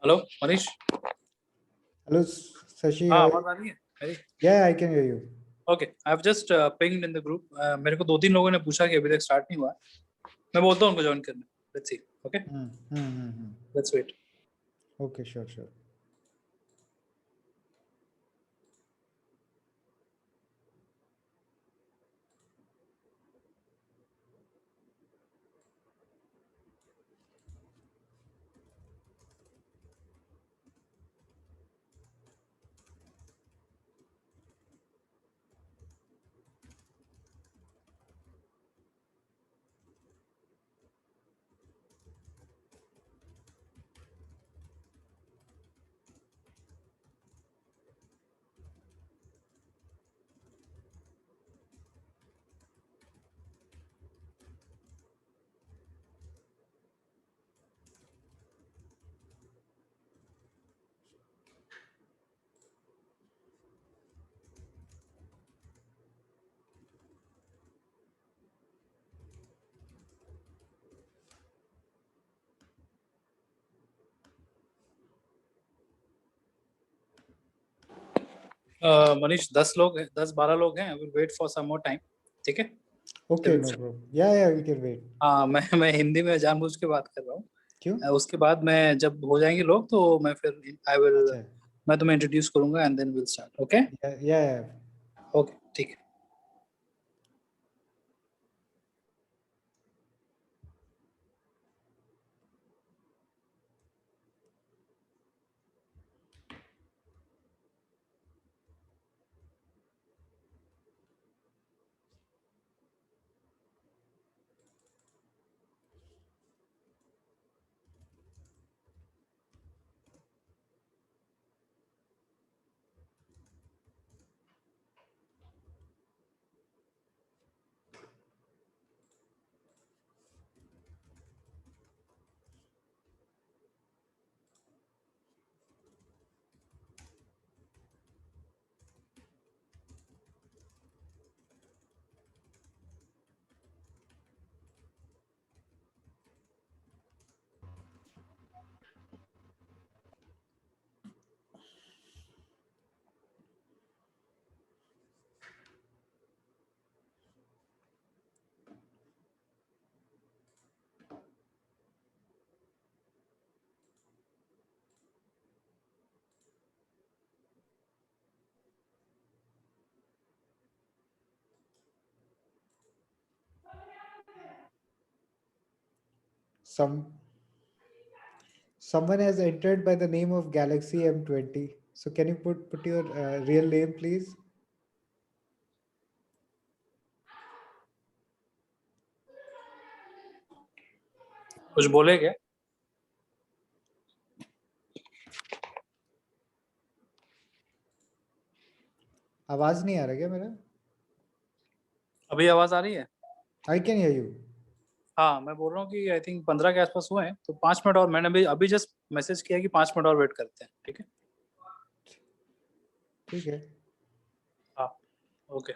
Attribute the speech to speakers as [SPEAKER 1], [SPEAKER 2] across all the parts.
[SPEAKER 1] Hello Manish.
[SPEAKER 2] Hello, Sashi.
[SPEAKER 1] हाँ, आवाज आ रही है मेरी?
[SPEAKER 2] Yeah, I can hear you.
[SPEAKER 1] Okay, I have just pinged in the group. मेरे को 2-3 लोगों ने पूछा कि अभी तक स्टार्ट नहीं हुआ। मैं बोलता हूँ उनको ज्वाइन करने। Let's see. Okay, let's wait.
[SPEAKER 2] Okay, sure.
[SPEAKER 1] Manish, 10 लोग हैं, 10-12 लोग हैं। I will wait for some more time. ठीक है?
[SPEAKER 2] Okay, no problem. Yeah, we can wait.
[SPEAKER 1] हाँ, मैं हिंदी में जानबूझ के बात कर रहा हूँ।
[SPEAKER 2] क्यों?
[SPEAKER 1] उसके बाद मैं जब हो जाएंगे लोग तो मैं फिर आई विल
[SPEAKER 2] अच्छा.
[SPEAKER 1] मैं तुम्हें इंट्रोड्यूस करूंगा and then will start. Okay?
[SPEAKER 2] Yeah.
[SPEAKER 1] Okay, ठीक है।
[SPEAKER 2] Someone has entered by the name of Galaxy M20. So can you put your real name, please?
[SPEAKER 1] कुछ बोले क्या?
[SPEAKER 2] आवाज नहीं आ रहा क्या मेरा?
[SPEAKER 1] अभी आवाज आ रही है?
[SPEAKER 2] I can hear you.
[SPEAKER 1] हाँ, मैं बोल रहा हूँ कि आई थिंक 15 के आसपास हुए हैं, तो 5 मिनट और। मैंने अभी जस्ट मैसेज किया कि 5 मिनट और वेट करते हैं। ठीक है?
[SPEAKER 2] ठीक है.
[SPEAKER 1] हाँ, okay.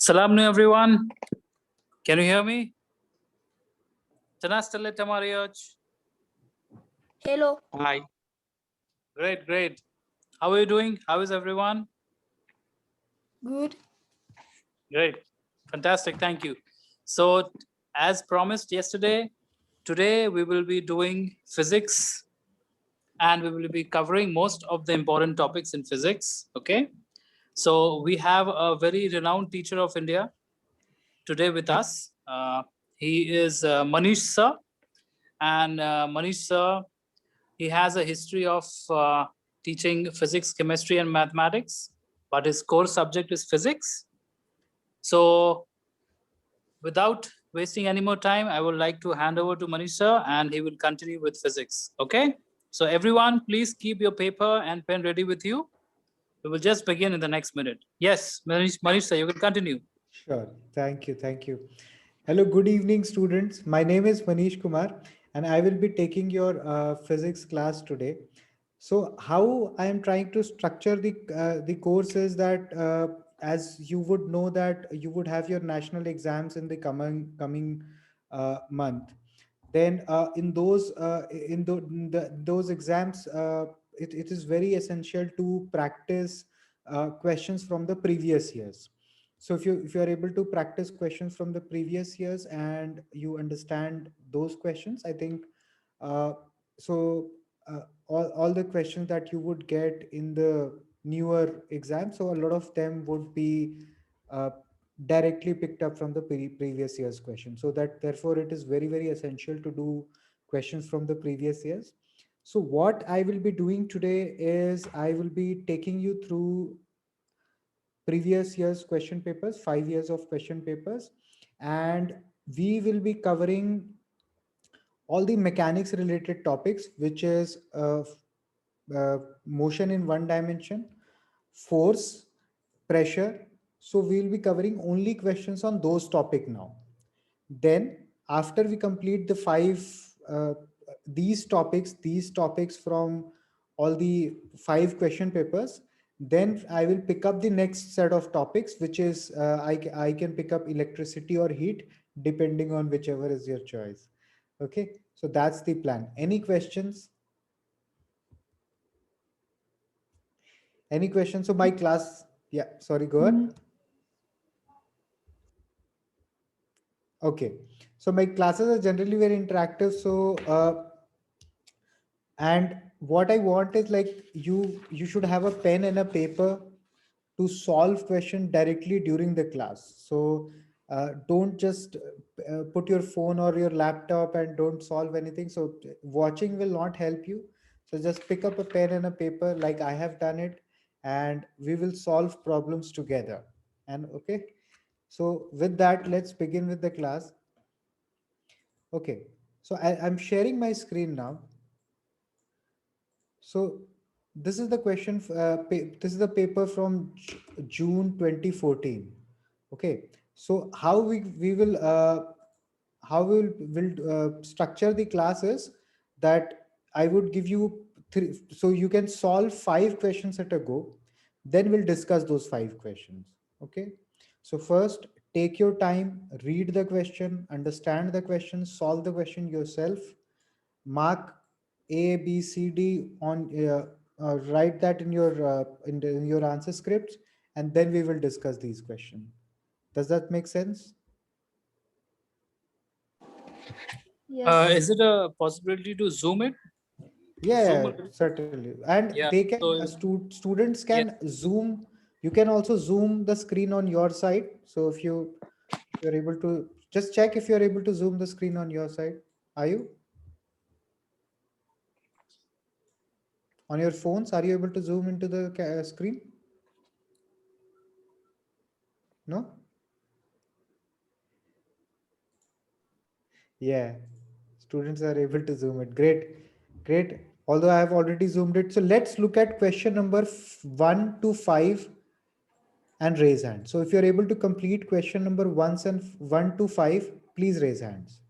[SPEAKER 1] Salam to everyone. Can you hear me? Tanastale Tamariyoj.
[SPEAKER 3] Hello.
[SPEAKER 1] Hi. Great, great. How are you doing? How is everyone?
[SPEAKER 3] Good.
[SPEAKER 1] Great. Fantastic. Thank you. So, as promised yesterday, today we will be doing physics and we will be covering most of the important topics in physics. Okay. So, we have a very renowned teacher of India today with us. He is Manish Sir. And Manish Sir, he has a history of teaching physics, chemistry, and mathematics, but his core subject is physics. So, without wasting any more time, I would like to hand over to Manish Sir, and he will continue with physics. Okay? So, everyone, please keep your paper and pen ready with you. We will just begin in the next minute. Yes, Manish Sir, you can continue.
[SPEAKER 2] Sure. Thank you. Thank you. Hello, good evening, students. My name is Manish Kumar, and I will be taking your physics class today. So, how I am trying to structure the course is that as you would know that you would have your national exams in the coming month. Then those exams, it is very essential to practice questions from the previous years. So if you are able to practice questions from the previous years and you understand those questions, I think uh, so all the questions that you would get in the newer exam, so a lot of them would be uh, directly picked up from the previous year's question. So that therefore it is very essential to do questions from the previous years. So what I will be doing today is I will be taking you through previous year's question papers, 5 years of question papers, and we will be covering all the mechanics related topics, which is motion in one dimension, force, pressure. So we'll be covering only questions on those topic now. Then after we complete the uh, these topics from all the 5 question papers, then I will pick up the next set of topics, which is I can pick up electricity or heat depending on whichever is your choice. Okay, so that's the plan. Any questions? Any questions? So my class, yeah, sorry, go ahead. Okay, so my classes are generally very interactive. So and what I want is like you should have a pen and a paper to solve question directly during the class. So don't just put your phone or your laptop and don't solve anything. So watching will not help you. So just pick up a pen and a paper like I have done it, and we will solve problems together. And okay, so with that, let's begin with the class. Okay, so I'm sharing my screen now. So this is the question. This is the paper from June 2014. Okay. So how we will structure the classes that I would give you three. So you can solve 5 questions at a go. Then we'll discuss those 5 questions. Okay. So first, take your time, read the question, understand the question, solve the question yourself, mark A, B, C, D on write that in your answer scripts, and then we will discuss these questions. Does that make sense?
[SPEAKER 3] Yes.
[SPEAKER 1] Is it a possibility to zoom it?
[SPEAKER 2] Yeah,
[SPEAKER 1] Zoom
[SPEAKER 2] certainly. And
[SPEAKER 1] Yeah.
[SPEAKER 2] they can
[SPEAKER 1] So,
[SPEAKER 2] students can zoom. You can also zoom the screen on your side. So if you're able to just check if you're able to zoom the screen on your side. Are you on your phones? Are you able to zoom into the screen? No? Yeah, students are able to zoom it. Great, great. Although I have already zoomed it. So let's look at question number 1 to 5 and raise hands. So if you're able to complete question number 1 to 5, please raise hands.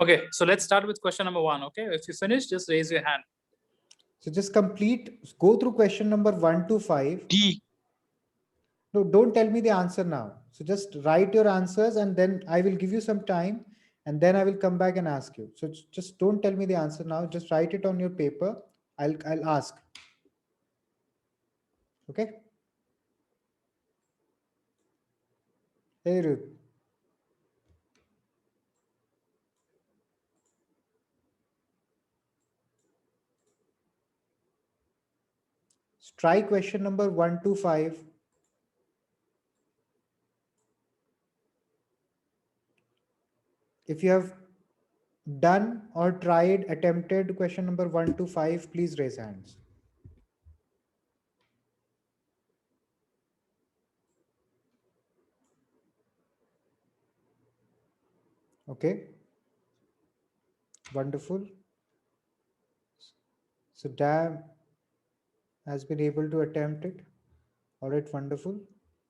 [SPEAKER 1] okay, so let's start with question number 1. Okay, if you finish, just raise your hand.
[SPEAKER 2] So just go through question number 1 to 5.
[SPEAKER 4] D.
[SPEAKER 2] No, don't tell me the answer now. So just write your answers and then I will give you some time and then I will come back and ask you. So just don't tell me the answer now. Just write it on your paper. I'll ask. Okay. Hey Ruth. Try question number 1 to 5. If you have done or tried, attempted question number 1 to 5, please raise hands. Okay. Wonderful. So Dan has been able to attempt it. All right, wonderful.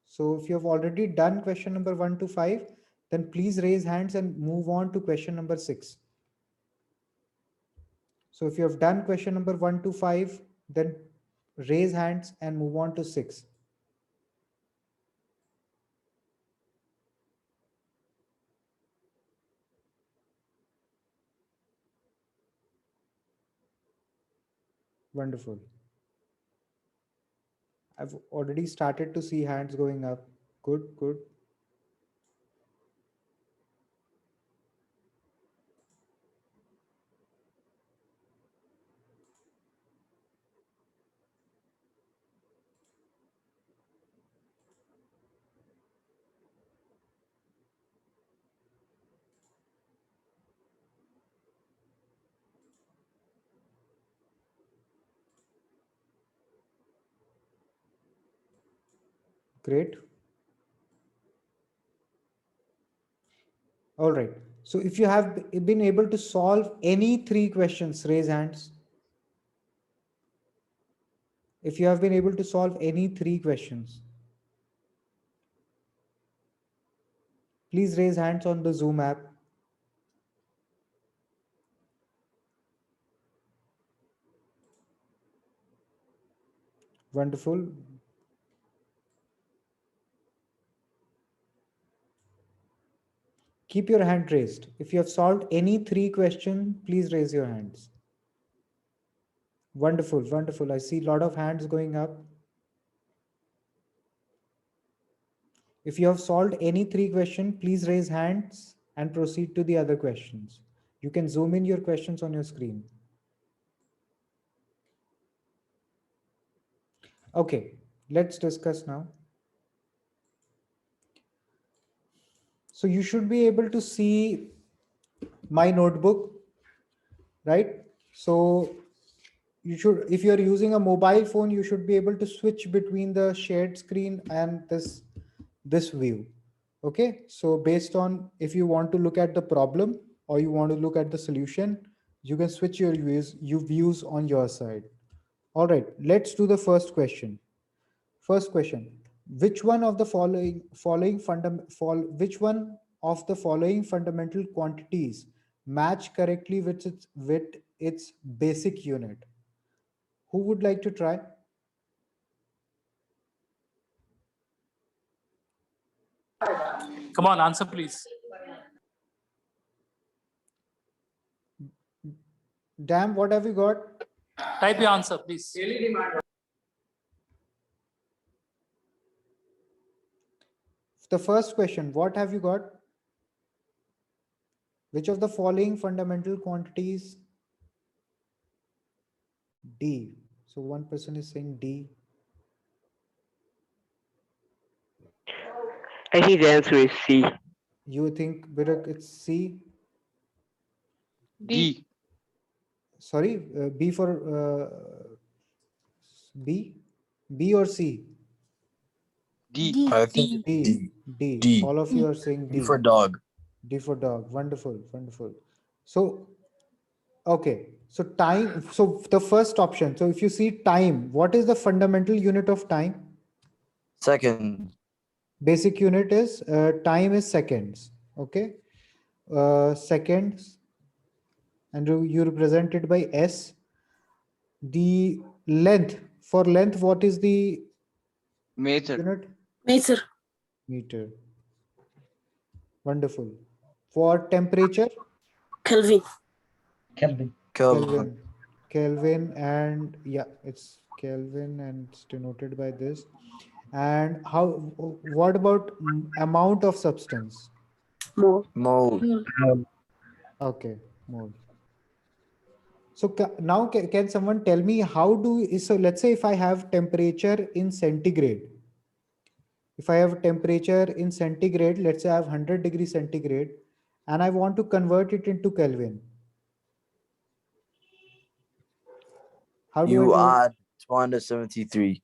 [SPEAKER 2] So if you have already done question number 1 to 5, then please raise hands and move on to question number 6. So if you have done question number 1 to 5, then raise hands and move on to 6. Wonderful. I've already started to see hands going up. Good, good. Great. All right. So if you have been able to solve any 3 questions, raise hands. If you have been able to solve any 3 questions, please raise hands on the Zoom app. Wonderful. Keep your hand raised. If you have solved any 3 questions, please raise your hands. Wonderful, wonderful. I see a lot of hands going up. If you have solved any 3 questions, please raise hands and proceed to the other questions. You can zoom in your questions on your screen. Okay, let's discuss now. So you should be able to see my notebook, right? So you should, if you're using a mobile phone, you should be able to switch between the shared screen and this view. Okay, so based on if you want to look at the problem or you want to look at the solution, you can switch your views on your side. All right, let's do the first question. First question: which one of the which one of the following fundamental quantities match correctly with its basic unit? Who would like to try?
[SPEAKER 1] Come on, answer please.
[SPEAKER 2] Damn, what have you got?
[SPEAKER 1] Type your answer, please.
[SPEAKER 2] The first question, what have you got? Which of the following fundamental quantities? D. So one person is saying D.
[SPEAKER 4] I think the answer is C.
[SPEAKER 2] You think, Birak, it's C?
[SPEAKER 4] D.
[SPEAKER 2] Sorry, B for B? B or C?
[SPEAKER 4] D.
[SPEAKER 3] D.
[SPEAKER 5] I think
[SPEAKER 2] D.
[SPEAKER 5] D.
[SPEAKER 2] D.
[SPEAKER 5] D.
[SPEAKER 2] All of you are saying D.
[SPEAKER 5] D for dog.
[SPEAKER 2] D for dog. Wonderful, wonderful. So, okay. So time, so the first option. So if you see time, what is the fundamental unit of time?
[SPEAKER 5] Second.
[SPEAKER 2] Basic unit is time is seconds. Okay. Seconds. And you represent it by S. The length, for length, what is the
[SPEAKER 4] Meter.
[SPEAKER 2] unit?
[SPEAKER 3] Meter.
[SPEAKER 2] Meter. Wonderful. For temperature,
[SPEAKER 3] Kelvin.
[SPEAKER 6] Kelvin.
[SPEAKER 2] Kelvin. Kelvin, and yeah, it's Kelvin and it's denoted by this. And what about amount of substance?
[SPEAKER 3] Mole.
[SPEAKER 5] Mole.
[SPEAKER 2] Okay, mole. So now can someone tell me so let's say if I have temperature in centigrade. If I have temperature in centigrade, let's say I have 100 degrees centigrade and I want to convert it into Kelvin. How do I
[SPEAKER 5] You
[SPEAKER 2] do it?
[SPEAKER 5] add 273.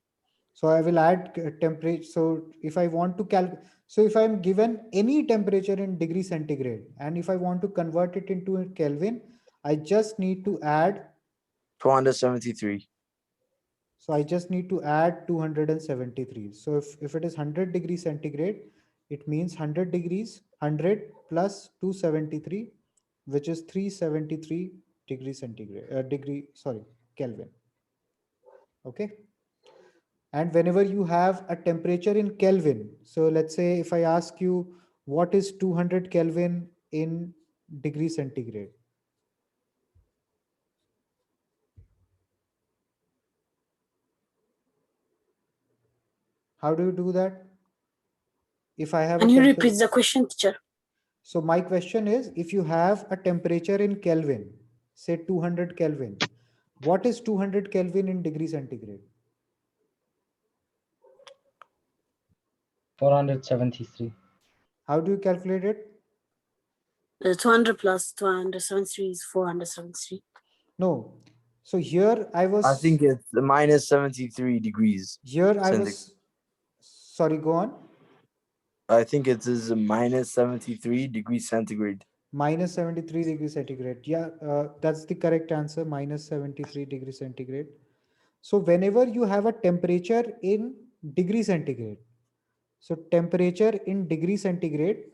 [SPEAKER 2] So I will add temperature. So if I want to so if I'm given any temperature in degree centigrade, and if I want to convert it into a Kelvin, I just need to add.
[SPEAKER 5] 273.
[SPEAKER 2] So I just need to add 273. So if it is 100 degrees centigrade, it means 100 degrees, 100 plus 273, which is 373 degrees centigrade, Kelvin. Okay. And whenever you have a temperature in Kelvin, so let's say if I ask you what is 200 Kelvin in degree centigrade? How do you do that? If I have
[SPEAKER 3] Can
[SPEAKER 2] a
[SPEAKER 3] you
[SPEAKER 2] temperature.
[SPEAKER 3] repeat the question, teacher?
[SPEAKER 2] So my question is, if you have a temperature in Kelvin, say 200 Kelvin, what is 200 Kelvin in degree centigrade?
[SPEAKER 6] 473.
[SPEAKER 2] How do you calculate it?
[SPEAKER 3] 200 plus 273 is 473.
[SPEAKER 2] No. So here I was.
[SPEAKER 5] I think it's minus 73 degrees.
[SPEAKER 2] Here I
[SPEAKER 5] centigrade.
[SPEAKER 2] was. Sorry, go on.
[SPEAKER 5] I think it is minus 73 degrees centigrade.
[SPEAKER 2] Minus 73 degrees centigrade. Yeah, that's the correct answer. Minus 73 degrees centigrade. So whenever you have a temperature in degree centigrade, so temperature in degree centigrade,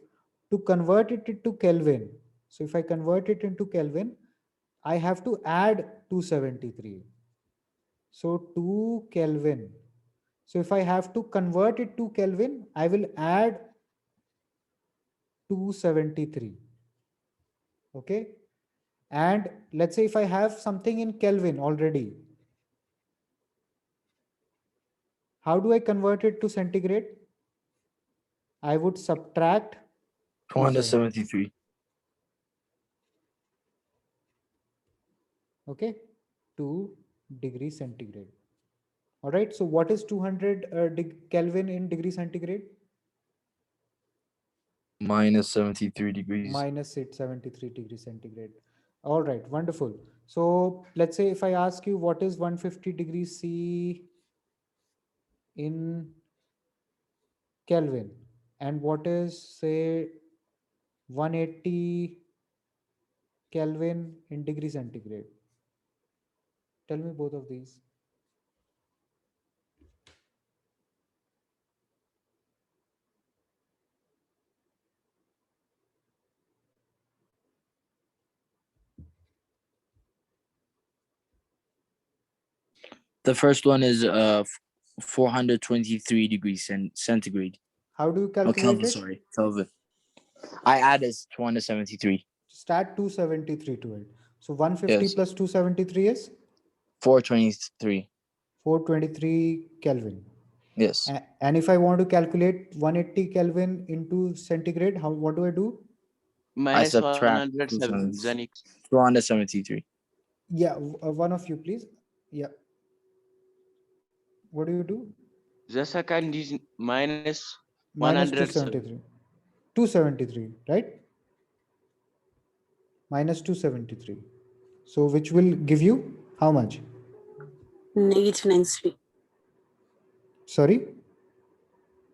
[SPEAKER 2] to convert it into Kelvin. So if I convert it into Kelvin, I have to add 273. So 2 Kelvin. So if I have to convert it to Kelvin, I will add 273. Okay. And let's say if I have something in Kelvin already, how do I convert it to centigrade? I would subtract
[SPEAKER 5] 273.
[SPEAKER 2] Okay, 2 degrees centigrade. All right. So what is 200 Kelvin in degree centigrade?
[SPEAKER 5] Minus 73 degrees.
[SPEAKER 2] Minus 73 degrees centigrade. All right. Wonderful. So let's say if I ask you what is 150 degrees C in Kelvin and what is say 180 Kelvin in degree centigrade. Tell me both of these.
[SPEAKER 7] The first one is 423 degrees centigrade.
[SPEAKER 2] How do you
[SPEAKER 7] Oh,
[SPEAKER 2] calculate
[SPEAKER 7] Kelvin,
[SPEAKER 2] it?
[SPEAKER 7] sorry, Kelvin. I added 273.
[SPEAKER 2] Just add 273 to it. So 150
[SPEAKER 7] Yes.
[SPEAKER 2] plus 273 is
[SPEAKER 7] 423.
[SPEAKER 2] 423 Kelvin.
[SPEAKER 7] Yes.
[SPEAKER 2] And if I want to calculate 180 Kelvin into centigrade, what do I do?
[SPEAKER 7] I
[SPEAKER 4] Minus
[SPEAKER 7] subtract 273.
[SPEAKER 2] Yeah, one of you, please. Yeah. What do you do?
[SPEAKER 4] The second is minus
[SPEAKER 2] Minus
[SPEAKER 4] 173.
[SPEAKER 2] 273, right? Minus 273. So which will give you how much?
[SPEAKER 3] Negative 93.
[SPEAKER 2] Sorry?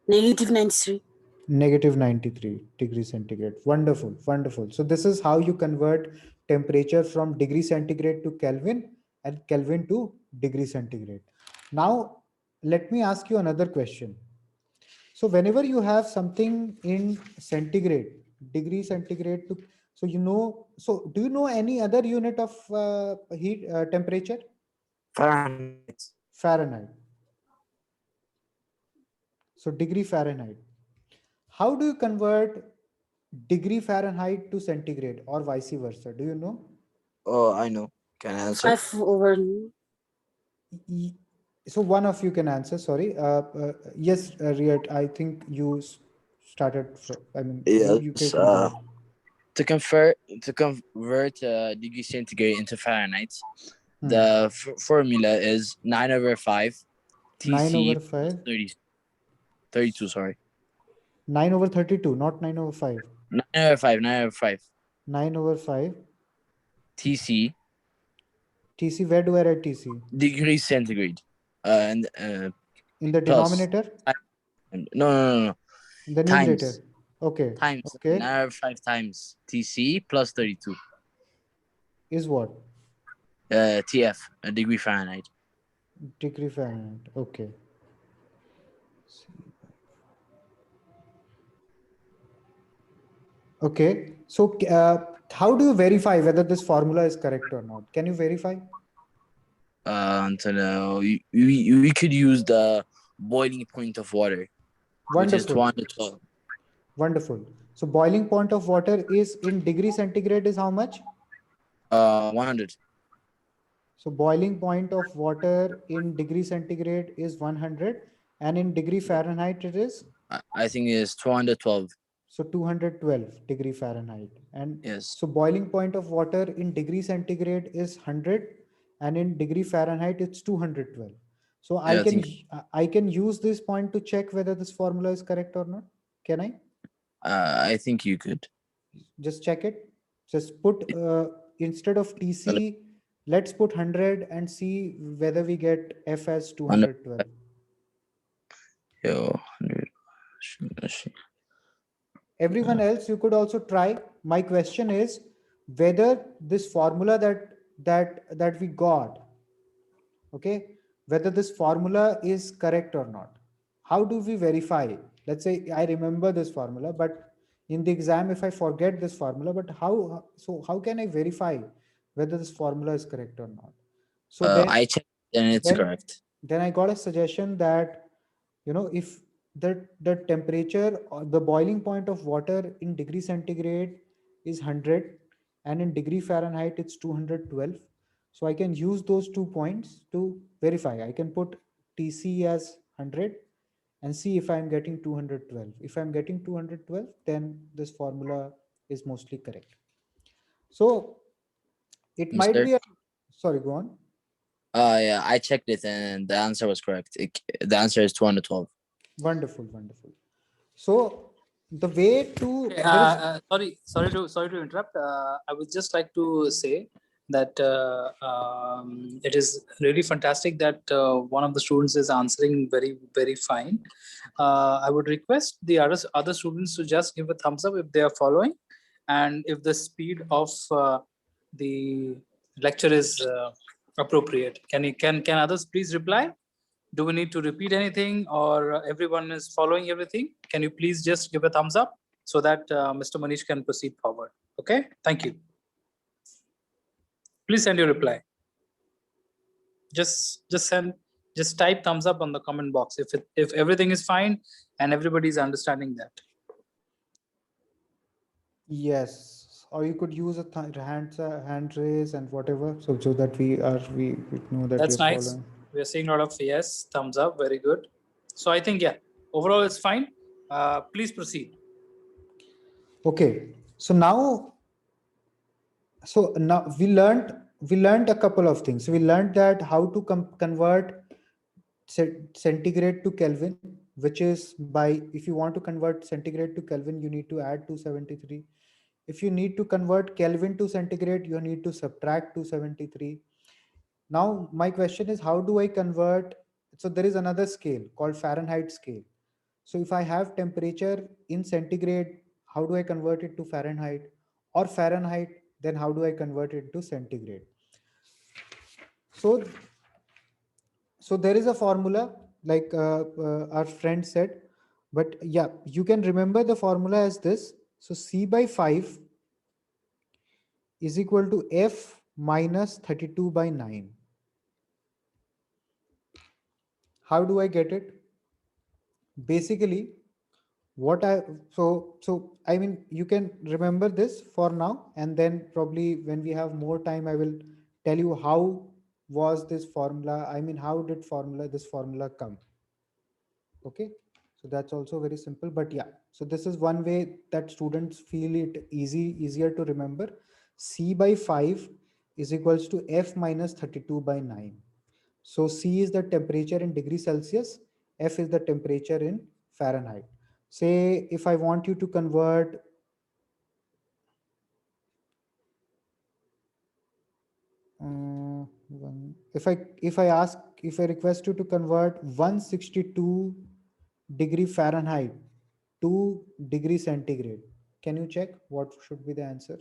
[SPEAKER 3] Negative 93.
[SPEAKER 2] Negative 93 degrees centigrade. Wonderful, wonderful. So this is how you convert temperature from degree centigrade to Kelvin and Kelvin to degree centigrade. Now, let me ask you another question. So whenever you have something in centigrade, degree centigrade to, so do you know any other unit of heat temperature?
[SPEAKER 5] Fahrenheit.
[SPEAKER 2] Fahrenheit. So degree Fahrenheit. How do you convert degree Fahrenheit to centigrade or vice versa? Do you know?
[SPEAKER 5] Oh, I know. Can I answer?
[SPEAKER 3] 5 over
[SPEAKER 2] Y- So one of you can answer. Sorry. Yes, Riyad, I think you started. I mean, you
[SPEAKER 5] Yes.
[SPEAKER 2] can go ahead.
[SPEAKER 7] To convert degree centigrade into Fahrenheit, the formula is 9/5
[SPEAKER 2] 9
[SPEAKER 7] TC
[SPEAKER 2] over 5.
[SPEAKER 7] 30, 32. Sorry,
[SPEAKER 2] 9 over 32, not 9 over 5.
[SPEAKER 7] 9/5, 9/5
[SPEAKER 2] 9 over 5.
[SPEAKER 7] TC
[SPEAKER 2] TC, where do I write TC?
[SPEAKER 7] degree centigrade. And
[SPEAKER 2] In the
[SPEAKER 7] plus
[SPEAKER 2] denominator?
[SPEAKER 7] no,
[SPEAKER 2] In the
[SPEAKER 7] times
[SPEAKER 2] numerator? Okay.
[SPEAKER 7] times
[SPEAKER 2] Okay.
[SPEAKER 7] 9/5 times TC plus 32.
[SPEAKER 2] Is what?
[SPEAKER 7] TF, a degree Fahrenheit.
[SPEAKER 2] Degree Fahrenheit. Okay. Okay. So how do you verify whether this formula is correct or not? Can you verify?
[SPEAKER 7] We could use the boiling point of water, which is
[SPEAKER 2] Wonderful.
[SPEAKER 7] 212.
[SPEAKER 2] Wonderful. So boiling point of water is in degree centigrade is how much?
[SPEAKER 7] 100.
[SPEAKER 2] So boiling point of water in degree centigrade is 100, and in degree Fahrenheit it is
[SPEAKER 7] I think it's 212.
[SPEAKER 2] so 212 degree Fahrenheit. And
[SPEAKER 7] Yes.
[SPEAKER 2] so boiling point of water in degree centigrade is 100, and in degree Fahrenheit it's 212. So
[SPEAKER 7] Yeah,
[SPEAKER 2] I can use this point to check whether this formula is correct or not. Can I?
[SPEAKER 7] I think you could.
[SPEAKER 2] Just check it. Just put instead of TC, let's put 100 and see whether we get F as 212.
[SPEAKER 7] Yo,
[SPEAKER 2] Everyone else, you could also try. My question is whether this formula that we got, okay, whether this formula is correct or not. How do we verify? Let's say I remember this formula, but in the exam, if I forget this formula, but how can I verify whether this formula is correct or not? So
[SPEAKER 7] I checked and it's
[SPEAKER 2] then,
[SPEAKER 7] correct.
[SPEAKER 2] then I got a suggestion that, if the temperature or the boiling point of water in degree centigrade is 100 and in degree Fahrenheit it's 212. So I can use those 2 points to verify. I can put TC as 100 and see if I'm getting 212. If I'm getting 212, then this formula is mostly correct. So it might
[SPEAKER 7] Mister?
[SPEAKER 2] be sorry, go on.
[SPEAKER 7] Yeah, I checked it and the answer was correct. The answer is 212.
[SPEAKER 2] Wonderful, wonderful. So the way to
[SPEAKER 1] Sorry to interrupt. I would just like to say that it is really fantastic that one of the students is answering very fine. I would request the other students to just give a thumbs up if they are following, and if the speed of the lecture is appropriate. Can others please reply? Do we need to repeat anything, or everyone is following everything? Can you please just give a thumbs up so that Mr. Manish can proceed forward? Okay, thank you. Please send your reply. Just type thumbs up on the comment box if everything is fine and everybody is understanding that.
[SPEAKER 2] Yes, or you could use a hand raise and whatever, so that we know that
[SPEAKER 1] That's
[SPEAKER 2] we're
[SPEAKER 1] nice.
[SPEAKER 2] following.
[SPEAKER 1] We are seeing a lot of yes, thumbs up, very good. So I think, yeah, overall it's fine. Please proceed.
[SPEAKER 2] Okay, so now we learned a couple of things. So we learned that how to convert centigrade to Kelvin, which is by, if you want to convert centigrade to Kelvin, you need to add 273. If you need to convert Kelvin to centigrade, you need to subtract 273. Now, my question is, how do I convert? So there is another scale called Fahrenheit scale. So if I have temperature in centigrade, how do I convert it to Fahrenheit? Or Fahrenheit, then how do I convert it to centigrade? So there is a formula, like our friend said, but yeah, you can remember the formula as this. So C by 5 is equal to F minus 32 by 9. How do I get it? basically what I mean, you can remember this for now, and then probably when we have more time, I will tell you how was this formula, I mean, how did this formula come. Okay, so that's also very simple, but yeah, so this is one way that students feel it easier to remember. C by 5 is equals to F minus 32 by 9. So C is the temperature in degree Celsius, F is the temperature in Fahrenheit. Say if I want you to convert if I request you to convert 162 degree Fahrenheit to degree centigrade, can you check what should be the answer?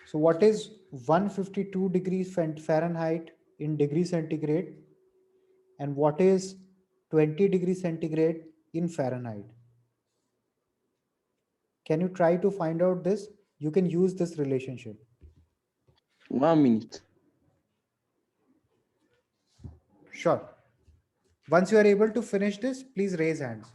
[SPEAKER 2] So what is 152 degrees Fahrenheit in degree centigrade, and what is 20 degrees centigrade in Fahrenheit? Can you try to find out this? You can use this relationship.
[SPEAKER 4] 1 minute.
[SPEAKER 2] Sure. Once you are able to finish this, please raise hands.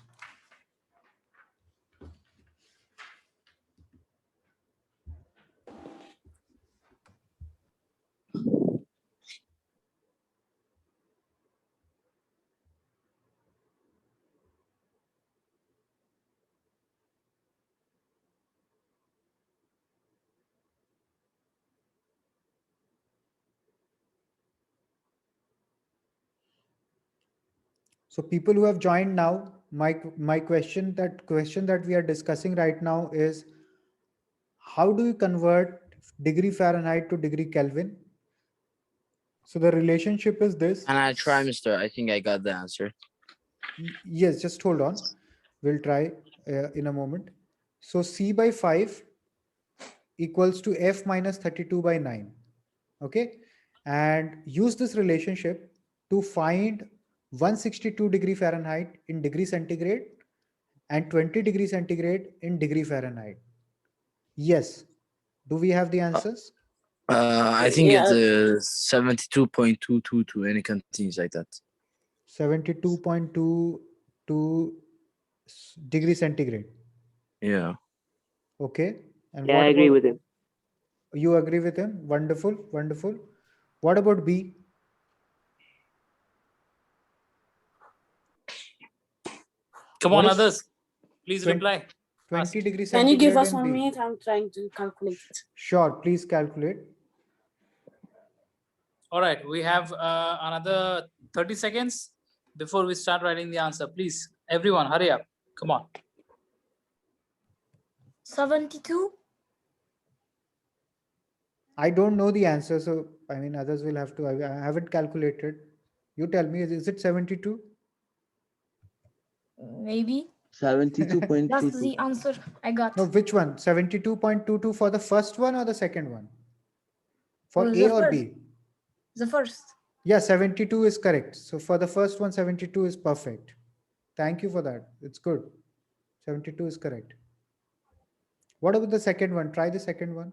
[SPEAKER 2] So people who have joined now, my question that we are discussing right now is, how do you convert degree Fahrenheit to degree Kelvin? So the relationship is this.
[SPEAKER 7] Can I try, Mr.? I think I got the answer.
[SPEAKER 2] Yes, just hold on. We'll try in a moment. So C by 5 equals to F minus 32 by 9. Okay. And use this relationship to find 162 degree Fahrenheit in degree centigrade and 20 degree centigrade in degree Fahrenheit. Yes. Do we have the answers?
[SPEAKER 7] I think
[SPEAKER 3] Yeah.
[SPEAKER 7] it's 72.222, any things like that.
[SPEAKER 2] 72.22 degree centigrade.
[SPEAKER 7] Yeah.
[SPEAKER 2] Okay. And
[SPEAKER 8] Yeah,
[SPEAKER 2] what
[SPEAKER 8] I agree
[SPEAKER 2] about,
[SPEAKER 8] with him.
[SPEAKER 2] you agree with him? Wonderful. Wonderful. What about B?
[SPEAKER 1] Come
[SPEAKER 2] What
[SPEAKER 1] on,
[SPEAKER 2] is
[SPEAKER 1] others. Please
[SPEAKER 2] 20
[SPEAKER 1] reply.
[SPEAKER 2] 20 degree
[SPEAKER 3] Can you give
[SPEAKER 2] centigrade
[SPEAKER 3] us
[SPEAKER 2] in
[SPEAKER 3] 1
[SPEAKER 2] B?
[SPEAKER 3] minute? I'm trying to calculate it.
[SPEAKER 2] Sure, please calculate.
[SPEAKER 1] All right, we have another 30 seconds before we start writing the answer. Please, everyone, hurry up. Come on.
[SPEAKER 9] 72.
[SPEAKER 2] I don't know the answer, so I mean, others will have to. I haven't calculated. You tell me, is it 72?
[SPEAKER 9] Maybe. That's
[SPEAKER 4] 72.22.
[SPEAKER 9] the answer I got.
[SPEAKER 2] No, which one? 72.22 for the first one or the second one? For
[SPEAKER 9] For
[SPEAKER 2] A
[SPEAKER 9] the
[SPEAKER 2] or
[SPEAKER 9] first.
[SPEAKER 2] B?
[SPEAKER 9] The first.
[SPEAKER 2] Yeah, 72 is correct. So for the first one, 72 is perfect. Thank you for that. It's good. 72 is correct. What about the second one? Try the second one.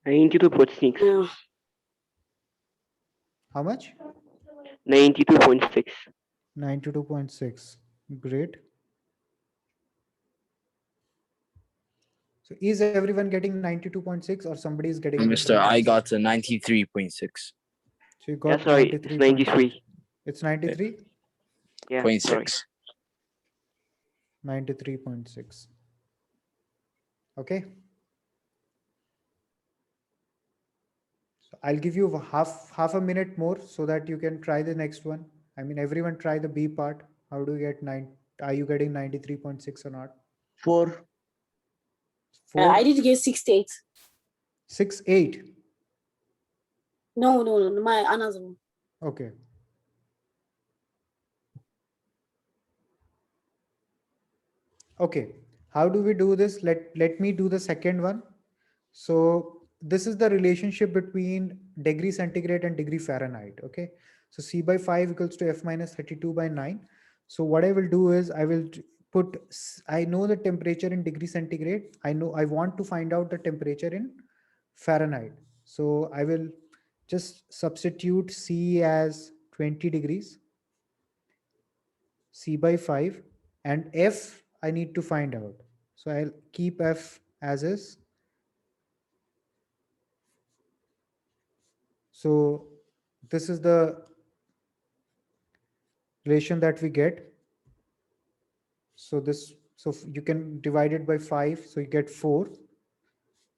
[SPEAKER 8] 92.6.
[SPEAKER 3] Yeah.
[SPEAKER 2] How much?
[SPEAKER 8] 92.6.
[SPEAKER 2] 92.6. Great. So is everyone getting 92.6 or somebody is getting a
[SPEAKER 7] Mr.
[SPEAKER 2] different
[SPEAKER 7] I
[SPEAKER 2] answer?
[SPEAKER 7] got a 93.6.
[SPEAKER 2] So you got
[SPEAKER 8] That's right. It's
[SPEAKER 2] 93.6.
[SPEAKER 8] 93.
[SPEAKER 2] It's 93?
[SPEAKER 8] Yeah,
[SPEAKER 7] Point
[SPEAKER 8] sorry.
[SPEAKER 7] 6.
[SPEAKER 2] 93.6. Okay. So I'll give you half a minute more so that you can try the next one. I mean, everyone try the B part. How do you get 9? Are you getting 93.6 or not?
[SPEAKER 4] 4.
[SPEAKER 2] 4,
[SPEAKER 3] I did get 68.
[SPEAKER 2] 6, 8.
[SPEAKER 3] No, my another one.
[SPEAKER 2] Okay. Okay. how do we do this? Let me do the second one. So this is the relationship between degree centigrade and degree Fahrenheit. Okay. So C by 5 equals to F minus 32 by 9. So what I will do is I will I know the temperature in degree centigrade. I want to find out the temperature in Fahrenheit. So I will just substitute C as 20 degrees, C by 5, and F I need to find out. So I'll keep F as is. So this is the relation that we get. So you can divide it by 5, so you get 4.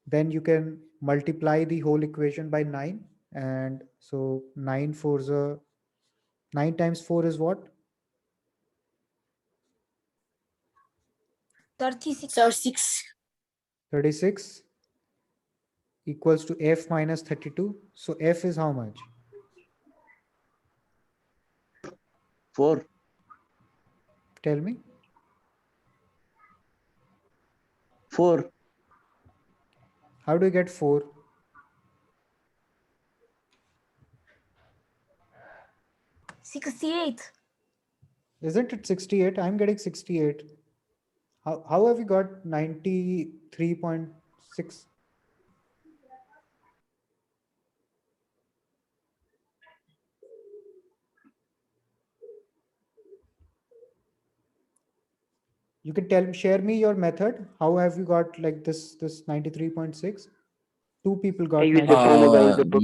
[SPEAKER 2] Then you can multiply the whole equation by 9, and so 9 times 4 is what?
[SPEAKER 9] 36.
[SPEAKER 3] 36.
[SPEAKER 2] 36 equals to F minus 32. So F is how much?
[SPEAKER 4] 4.
[SPEAKER 2] Tell me.
[SPEAKER 4] 4.
[SPEAKER 2] How do you get 4?
[SPEAKER 9] $68.
[SPEAKER 2] Isn't it 68? I'm getting 68. How have we got 93.6? You can share me your method. How have you got like this 93.6? Two people
[SPEAKER 8] I
[SPEAKER 2] got
[SPEAKER 8] use the formula in
[SPEAKER 2] 93.
[SPEAKER 8] the book.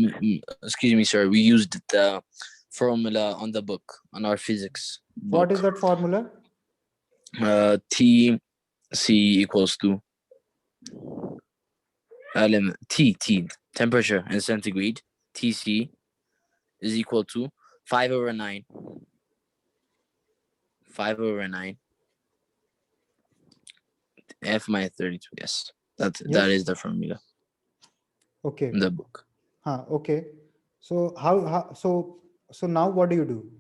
[SPEAKER 7] Excuse me, sir. We used the formula on the book, on our physics book.
[SPEAKER 2] What is that formula?
[SPEAKER 7] T C equals to T temperature in centigrade. TC is equal to 5/9. 5/9. F minus 32. Yes, that
[SPEAKER 2] Yes.
[SPEAKER 7] is the formula
[SPEAKER 2] Okay.
[SPEAKER 7] in the book.
[SPEAKER 2] Okay. So so now what do you do?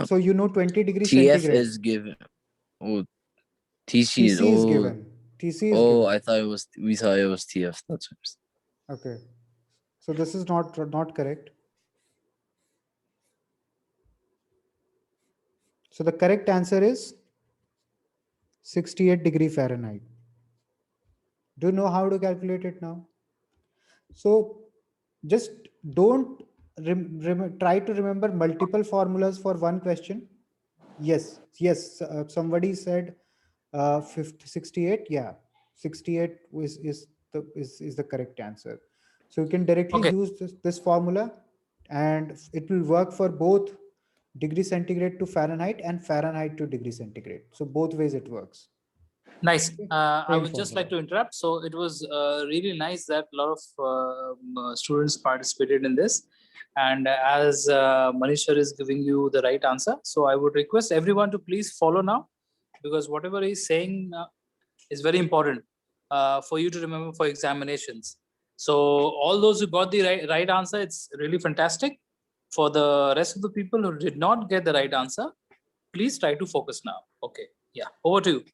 [SPEAKER 2] So you know 20 degrees
[SPEAKER 7] TF
[SPEAKER 2] centigrade.
[SPEAKER 7] is given. Oh, TC is
[SPEAKER 2] TC is given. TC is
[SPEAKER 7] oh,
[SPEAKER 2] given.
[SPEAKER 7] I thought it was. We thought it was TF. That's what.
[SPEAKER 2] Okay. So this is not correct. So the correct answer is 68 degree Fahrenheit. Do you know how to calculate it now? So just don't try to remember multiple formulas for one question. Yes, somebody said 68. Yeah, 68 is the correct answer. So you can directly
[SPEAKER 1] Okay.
[SPEAKER 2] use this formula, and it will work for both degree centigrade to Fahrenheit and Fahrenheit to degree centigrade. So both ways it works.
[SPEAKER 1] Nice. I
[SPEAKER 2] Same
[SPEAKER 1] would just
[SPEAKER 2] formula.
[SPEAKER 1] like to interrupt. So it was really nice that a lot of students participated in this. And as Manish sir is giving you the right answer, so I would request everyone to please follow now, because whatever he's saying is very important for you to remember for examinations. So all those who got the right answer, it's really fantastic. For the rest of the people who did not get the right answer, please try to focus now. Okay. Yeah. Over to you.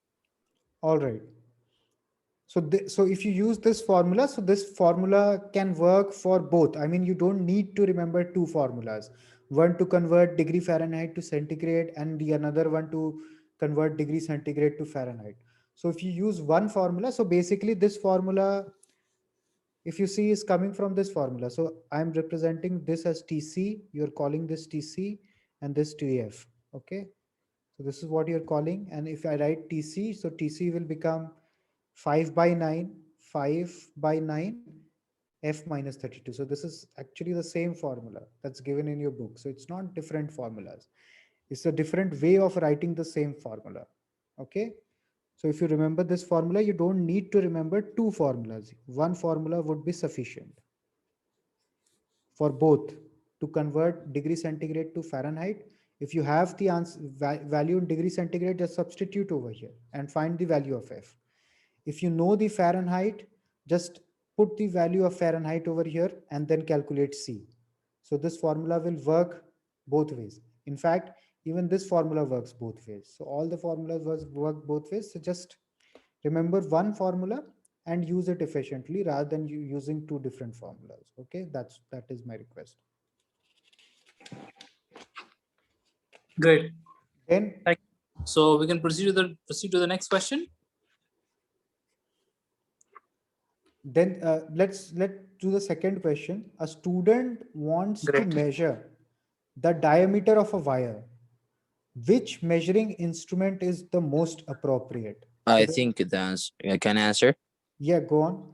[SPEAKER 2] All right. So if you use this formula, so this formula can work for both. I mean, you don't need to remember two formulas, one to convert degree Fahrenheit to centigrade and the another one to convert degree centigrade to Fahrenheit. So if you use one formula, so basically this formula, if you see, is coming from this formula. So I'm representing this as TC, you're calling this TC, and this TF. Okay. So this is what you're calling. And if I write TC, so TC will become 5 by 9, F minus 32. So this is actually the same formula that's given in your book. So it's not different formulas. It's a different way of writing the same formula. Okay. So if you remember this formula, you don't need to remember two formulas. One formula would be sufficient for both. To convert degree centigrade to Fahrenheit, if you have the answer, value in degree centigrade, just substitute over here and find the value of F. If you know the Fahrenheit, just put the value of Fahrenheit over here and then calculate C. So this formula will work both ways. In fact, even this formula works both ways. So all the formulas work both ways. So just Remember one formula and use it efficiently rather than you using two different formulas. Okay, that is my request.
[SPEAKER 1] Great.
[SPEAKER 2] Then
[SPEAKER 1] So we can proceed to the next question.
[SPEAKER 2] let's do the second question. A student wants to
[SPEAKER 1] Great.
[SPEAKER 2] measure the diameter of a wire. Which measuring instrument is the most appropriate?
[SPEAKER 7] I
[SPEAKER 2] So
[SPEAKER 7] think the answer, I can answer.
[SPEAKER 2] yeah, go on.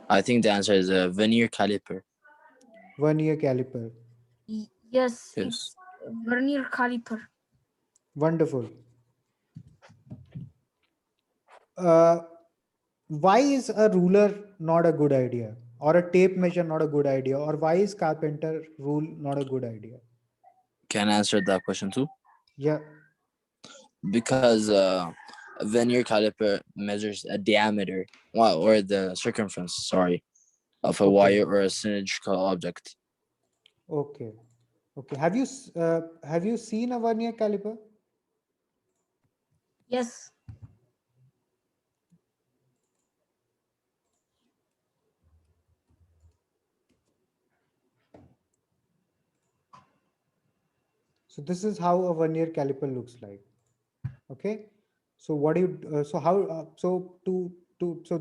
[SPEAKER 7] I think the answer is a vernier caliper.
[SPEAKER 2] Vernier caliper.
[SPEAKER 9] Yes,
[SPEAKER 7] Yes.
[SPEAKER 9] it's vernier caliper.
[SPEAKER 2] Wonderful. Why is a ruler not a good idea, or a tape measure not a good idea, or why is carpenter rule not a good idea?
[SPEAKER 7] Can I answer that question too?
[SPEAKER 2] Yeah.
[SPEAKER 7] Because a vernier caliper measures a diameter, well, or the circumference, sorry, of a
[SPEAKER 2] Okay.
[SPEAKER 7] wire or a cylindrical object.
[SPEAKER 2] Okay. Okay. Have you seen a vernier caliper?
[SPEAKER 9] Yes.
[SPEAKER 2] So this is how a vernier caliper looks like. Okay. So what do you? So how? So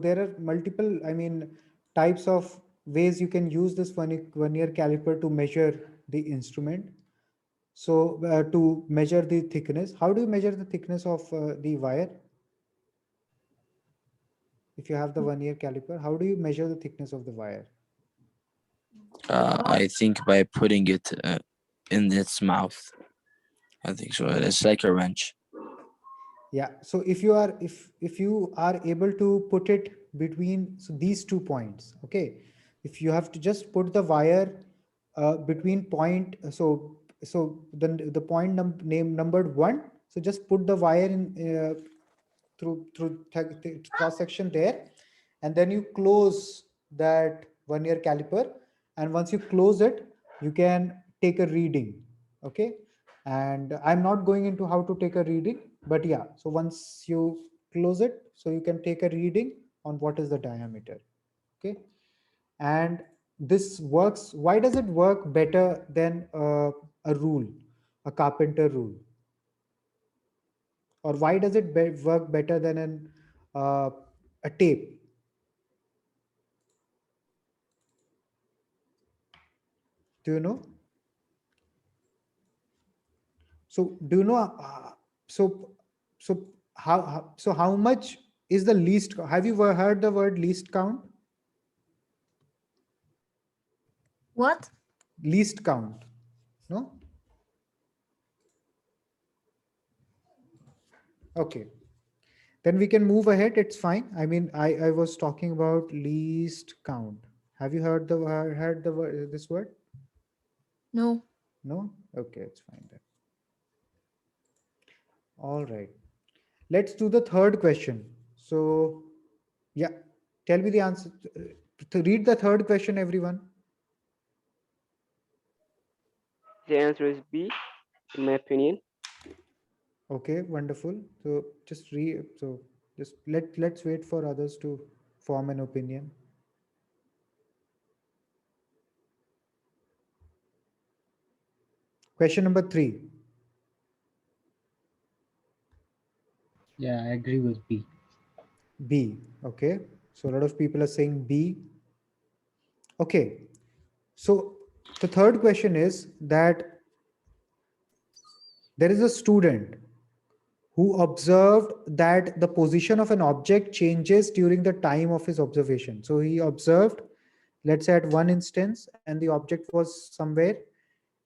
[SPEAKER 2] there are multiple. I mean, types of ways you can use this vernier caliper to measure the instrument. So to measure the thickness, how do you measure the thickness of the wire? If you have the vernier caliper, how do you measure the thickness of the wire?
[SPEAKER 7] I think by putting it in its mouth. I think so. It's like a wrench.
[SPEAKER 2] Yeah. So if you are able to put it between these 2 points, okay. If you have to just put the wire between point, so then the point name numbered 1. So just put the wire in through cross section there, and then you close that vernier caliper, and once you close it, you can take a reading. Okay. And I'm not going into how to take a reading, but yeah, so once you close it, so you can take a reading on what is the diameter. Okay. And this works. Why does it work better than a rule, a carpenter rule? Or why does it work better than a tape? Do you know? So do you know? So how much is the least? Have you ever heard the word least count?
[SPEAKER 9] What?
[SPEAKER 2] Least count? No. Okay. Then we can move ahead. It's fine. I mean, I was talking about least count. Have you heard this word?
[SPEAKER 9] No.
[SPEAKER 2] No. Okay, it's fine then. All right. Let's do the third question. So, yeah, tell me the answer. To read the third question, everyone.
[SPEAKER 8] The answer is B, in my opinion.
[SPEAKER 2] Okay, wonderful. So just let's wait for others to form an opinion. Question number 3.
[SPEAKER 6] Yeah, I agree with B.
[SPEAKER 2] B. Okay. So a lot of people are saying B. Okay. So the third question is that there is a student who observed that the position of an object changes during the time of his observation. So he observed, let's say at one instance, and the object was somewhere,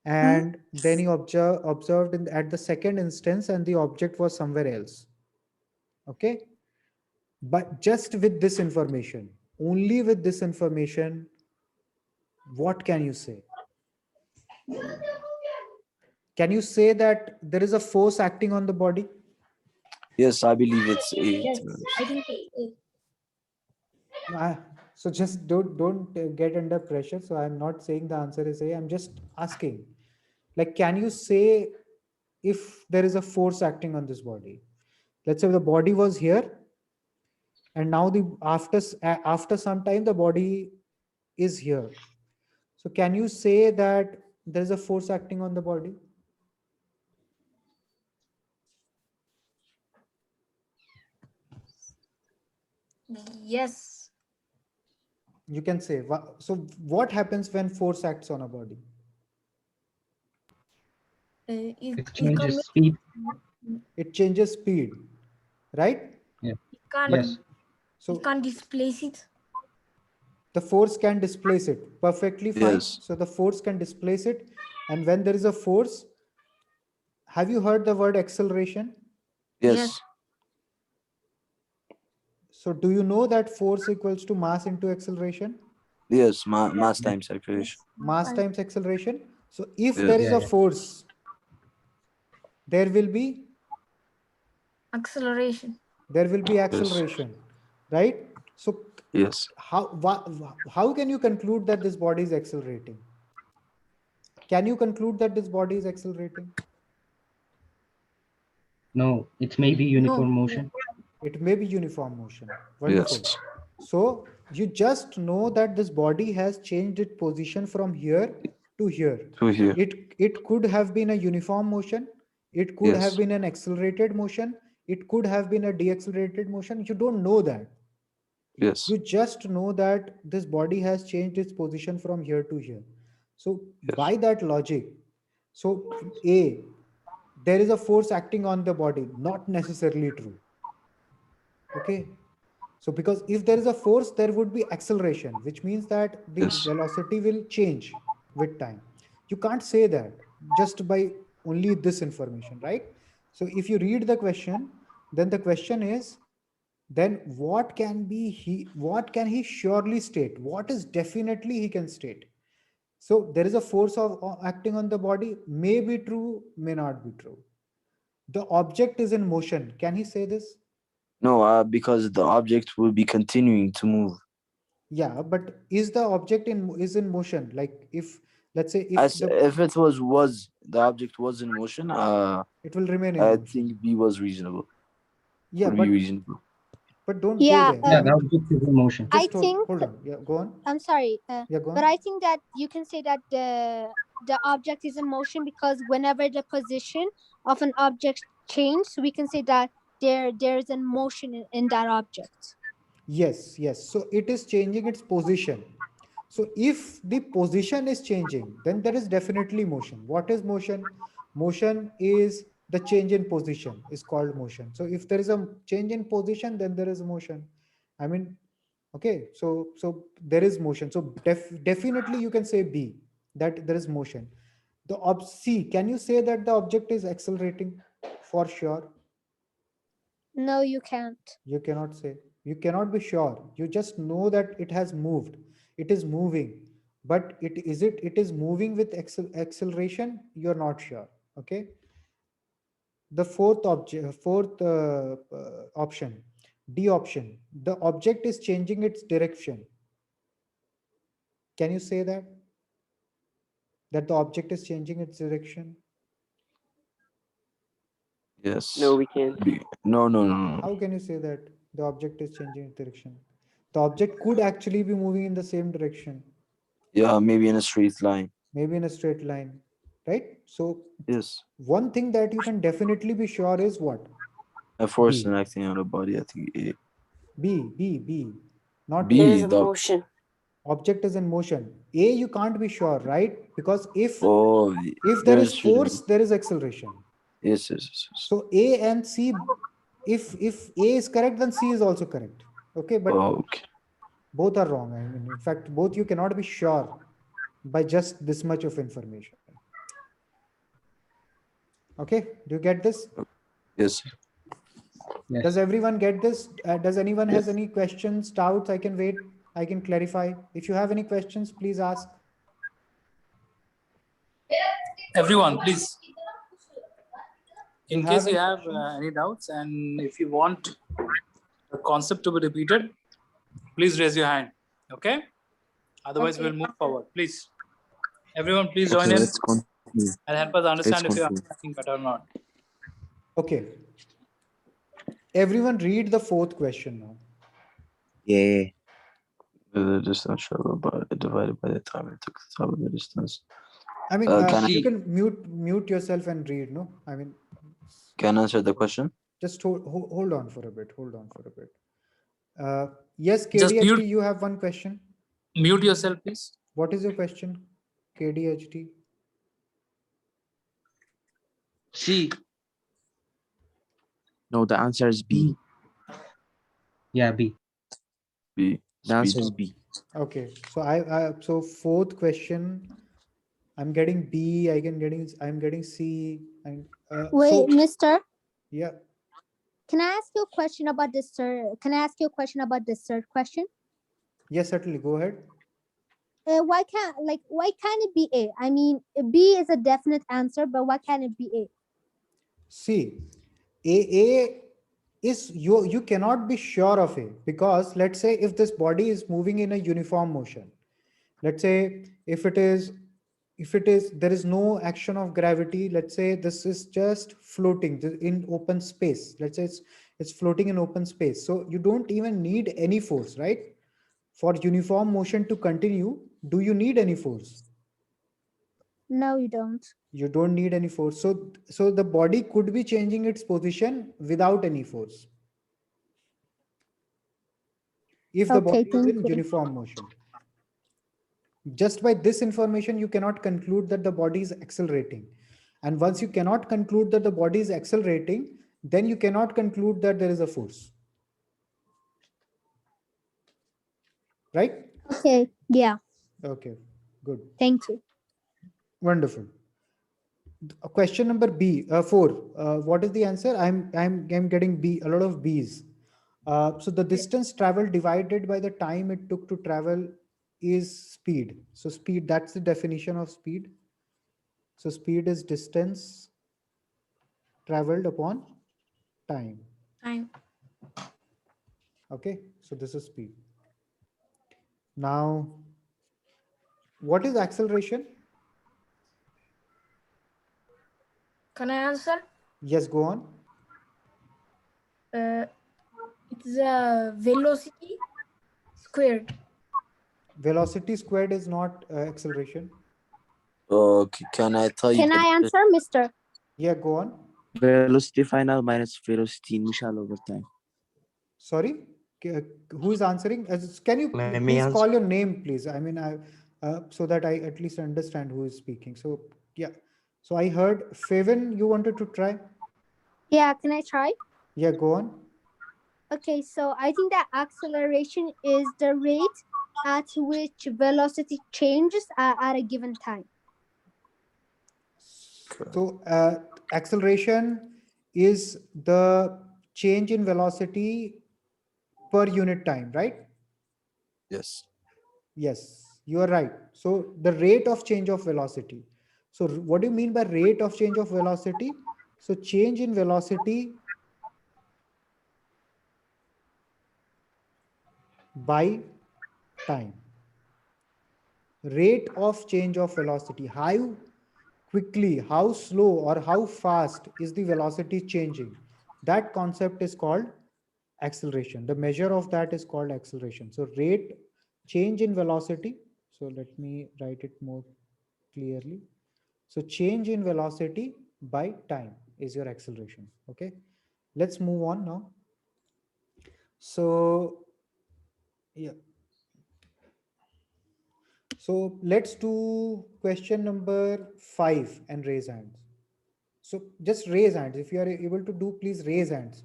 [SPEAKER 2] and then he observed at the second instance, and the object was somewhere else. Okay. But just with this information, only with this information, what can you say? Can you say that there is a force acting on the body?
[SPEAKER 5] Yes, I believe it's 8.
[SPEAKER 9] Yes, I think it's
[SPEAKER 2] So just don't get under pressure. So I'm not saying the answer is A. I'm just asking, like, can you say if there is a force acting on this body? Let's say the body was here, and now the after some time the body is here. So can you say that there is a force acting on the body?
[SPEAKER 9] Yes.
[SPEAKER 2] You can say. So what happens when force acts on a body?
[SPEAKER 6] It
[SPEAKER 9] It
[SPEAKER 6] changes speed.
[SPEAKER 2] It changes speed, right?
[SPEAKER 9] can't,
[SPEAKER 6] Yes.
[SPEAKER 2] So
[SPEAKER 9] it can't displace it.
[SPEAKER 2] the force can displace it perfectly fine.
[SPEAKER 5] Yes.
[SPEAKER 2] So the force can displace it. And when there is a force, have you heard the word acceleration?
[SPEAKER 5] Yes.
[SPEAKER 2] So do you know that force equals to mass into acceleration?
[SPEAKER 5] Yes. Mass times acceleration.
[SPEAKER 2] Mass times acceleration. So if
[SPEAKER 5] Yeah.
[SPEAKER 2] there is
[SPEAKER 6] Yeah,
[SPEAKER 2] a
[SPEAKER 6] yeah.
[SPEAKER 2] force, there will be
[SPEAKER 9] Acceleration.
[SPEAKER 2] acceleration, right? So
[SPEAKER 5] Yes.
[SPEAKER 2] how can you conclude that this body is accelerating? Can you conclude that this body is accelerating?
[SPEAKER 6] No, it may be uniform motion.
[SPEAKER 2] It may be uniform motion. Wonderful.
[SPEAKER 5] Yes.
[SPEAKER 2] So you just know that this body has changed its position from here to here.
[SPEAKER 5] To here.
[SPEAKER 2] It could have been a uniform motion. It could
[SPEAKER 5] Yes.
[SPEAKER 2] have been an accelerated motion. It could have been a deaccelerated motion. You don't know that.
[SPEAKER 5] Yes.
[SPEAKER 2] You just know that this body has changed its position from here to here. So
[SPEAKER 5] Yes.
[SPEAKER 2] by that logic, so A, there is a force acting on the body, not necessarily true. Okay. So because if there is a force, there would be acceleration, which means that the
[SPEAKER 5] Yes.
[SPEAKER 2] velocity will change with time. You can't say that just by only this information, right? So if you read the question, then the question is, then what can he surely state? What is definitely he can state? So there is a force of acting on the body, may be true, may not be true. The object is in motion. Can he say this?
[SPEAKER 5] No, because the object will be continuing to move.
[SPEAKER 2] Yeah, but is the object is in motion? Like if, let's say,
[SPEAKER 5] If it was the object was in motion,
[SPEAKER 2] it will remain in
[SPEAKER 5] I
[SPEAKER 2] motion.
[SPEAKER 5] think B was reasonable.
[SPEAKER 2] Yeah,
[SPEAKER 5] Would be reasonable.
[SPEAKER 2] but don't
[SPEAKER 10] Yeah,
[SPEAKER 2] go there.
[SPEAKER 6] Yeah, the object is in motion.
[SPEAKER 10] I
[SPEAKER 2] Just
[SPEAKER 10] think.
[SPEAKER 2] hold on. Yeah, go on.
[SPEAKER 10] I'm sorry,
[SPEAKER 2] Yeah, go
[SPEAKER 10] but
[SPEAKER 2] on.
[SPEAKER 10] I think that you can say that the object is in motion because whenever the position of an object changes, we can say that there's a motion in that object.
[SPEAKER 2] Yes, yes. So it is changing its position. So if the position is changing, then there is definitely motion. What is motion? Motion is the change in position is called motion. So if there is a change in position, then there is motion. I mean, okay, so there is motion. So definitely you can say B, that there is motion. The C, can you say that the object is accelerating for sure?
[SPEAKER 10] No, you can't.
[SPEAKER 2] You cannot say. You cannot be sure. You just know that it has moved. It is moving. But it is moving with acceleration? You're not sure. Okay. The fourth option, D option. The object is changing its direction. Can you say that? That the object is changing its direction?
[SPEAKER 5] Yes.
[SPEAKER 8] No, we can't.
[SPEAKER 5] No.
[SPEAKER 2] How can you say that the object is changing its direction? The object could actually be moving in the same direction.
[SPEAKER 5] Yeah, maybe in a straight line.
[SPEAKER 2] Maybe in a straight line, right? So
[SPEAKER 5] Yes.
[SPEAKER 2] one thing that you can definitely be sure is what?
[SPEAKER 5] A force
[SPEAKER 2] B.
[SPEAKER 5] acting on the body, I think A.
[SPEAKER 2] B. Not
[SPEAKER 5] B.
[SPEAKER 3] There is a
[SPEAKER 5] the
[SPEAKER 3] motion.
[SPEAKER 2] object is in motion. A, you can't be sure, right? Because if
[SPEAKER 5] oh,
[SPEAKER 2] there is force, there is acceleration.
[SPEAKER 5] Yes.
[SPEAKER 2] So A and C, if A is correct, then C is also correct. Okay, but
[SPEAKER 5] okay.
[SPEAKER 2] both are wrong. I mean, in fact, both you cannot be sure by just this much of information. Okay, do you get this?
[SPEAKER 5] Yes.
[SPEAKER 6] Yes.
[SPEAKER 2] Does everyone get this? Does anyone has
[SPEAKER 5] Yes.
[SPEAKER 2] any questions, doubts? I can wait. I can clarify. If you have any questions, please ask.
[SPEAKER 1] Everyone, please. In
[SPEAKER 2] You
[SPEAKER 1] case
[SPEAKER 2] have
[SPEAKER 1] you
[SPEAKER 2] any
[SPEAKER 1] have any doubts and if you want the concept to be repeated, please raise your hand. Okay? Otherwise,
[SPEAKER 10] Okay.
[SPEAKER 1] we'll move forward. Please. Everyone, please join
[SPEAKER 5] Okay,
[SPEAKER 1] in
[SPEAKER 5] let's continue.
[SPEAKER 1] and help us understand if you are
[SPEAKER 5] continue.
[SPEAKER 1] understanding better or not.
[SPEAKER 2] Okay. Everyone read the fourth question now.
[SPEAKER 7] Yeah.
[SPEAKER 5] The distance traveled by divided by the time it took to travel the distance.
[SPEAKER 2] I mean,
[SPEAKER 5] Can
[SPEAKER 2] you
[SPEAKER 5] I
[SPEAKER 2] can mute yourself and read. No, I mean,
[SPEAKER 5] can I answer the question?
[SPEAKER 2] just hold on for a bit. Hold on for a bit. Yes,
[SPEAKER 1] Just
[SPEAKER 2] KDHT, you have one question.
[SPEAKER 1] mute yourself, please.
[SPEAKER 2] What is your question, KDHT?
[SPEAKER 4] C.
[SPEAKER 7] No, the answer is B.
[SPEAKER 6] Yeah, B.
[SPEAKER 5] B.
[SPEAKER 7] The answer is
[SPEAKER 5] Speed.
[SPEAKER 7] B.
[SPEAKER 2] Okay, so so fourth question, I'm getting B. I'm getting C. And
[SPEAKER 10] Wait, Mister,
[SPEAKER 2] yeah,
[SPEAKER 10] can I ask you a question about this, sir? Can I ask you a question about this third question?
[SPEAKER 2] yes, certainly. Go ahead.
[SPEAKER 10] Why can't it be A? I mean, B is a definite answer, but why can't it be A?
[SPEAKER 2] See, A is you cannot be sure of A, because let's say if this body is moving in a uniform motion, let's say if it is there is no action of gravity, let's say this is just floating in open space, let's say it's floating in open space, so you don't even need any force, right? For uniform motion to continue, do you need any force?
[SPEAKER 10] No, you don't.
[SPEAKER 2] You don't need any force, so the body could be changing its position without any force if the
[SPEAKER 10] Okay,
[SPEAKER 2] body is
[SPEAKER 10] thank
[SPEAKER 2] in
[SPEAKER 10] you.
[SPEAKER 2] uniform motion. Just by this information, you cannot conclude that the body is accelerating. And once you cannot conclude that the body is accelerating, then you cannot conclude that there is a force. Right?
[SPEAKER 10] Okay, yeah,
[SPEAKER 2] Okay, good.
[SPEAKER 10] thank you.
[SPEAKER 2] Wonderful. Question number B, 4. What is the answer? I'm getting B, a lot of B's. So the distance traveled divided by the time it took to travel is speed. So speed, that's the definition of speed. So speed is distance traveled upon time.
[SPEAKER 9] Time.
[SPEAKER 2] Okay, so this is speed. Now, what is acceleration?
[SPEAKER 9] Can I answer?
[SPEAKER 2] Yes, go on.
[SPEAKER 9] It's a velocity squared.
[SPEAKER 2] Velocity squared is not acceleration.
[SPEAKER 5] Okay, can I tell you
[SPEAKER 10] Can I answer, Mister?
[SPEAKER 2] Yeah, go on.
[SPEAKER 7] Velocity final minus velocity initial over time.
[SPEAKER 2] Sorry, who is answering? Can you
[SPEAKER 6] Let me
[SPEAKER 2] please
[SPEAKER 6] answer.
[SPEAKER 2] call your name, please? I mean, so that I at least understand who is speaking. So yeah, so I heard Faven, you wanted to try.
[SPEAKER 10] Yeah, can I try?
[SPEAKER 2] Yeah, go on.
[SPEAKER 10] Okay, so I think that acceleration is the rate at which velocity changes at a given time.
[SPEAKER 2] So acceleration is the change in velocity per unit time, right?
[SPEAKER 5] Yes.
[SPEAKER 2] Yes, you are right. So the rate of change of velocity. So what do you mean by rate of change of velocity? So change in velocity by time. Rate of change of velocity. How quickly, how slow, or how fast is the velocity changing? That concept is called acceleration. The measure of that is called acceleration. So rate change in velocity. So let me write it more clearly. So change in velocity by time is your acceleration. Okay, let's move on now. So yeah, so let's do question number 5 and raise hands. So just raise hands. If you are able to do, please raise hands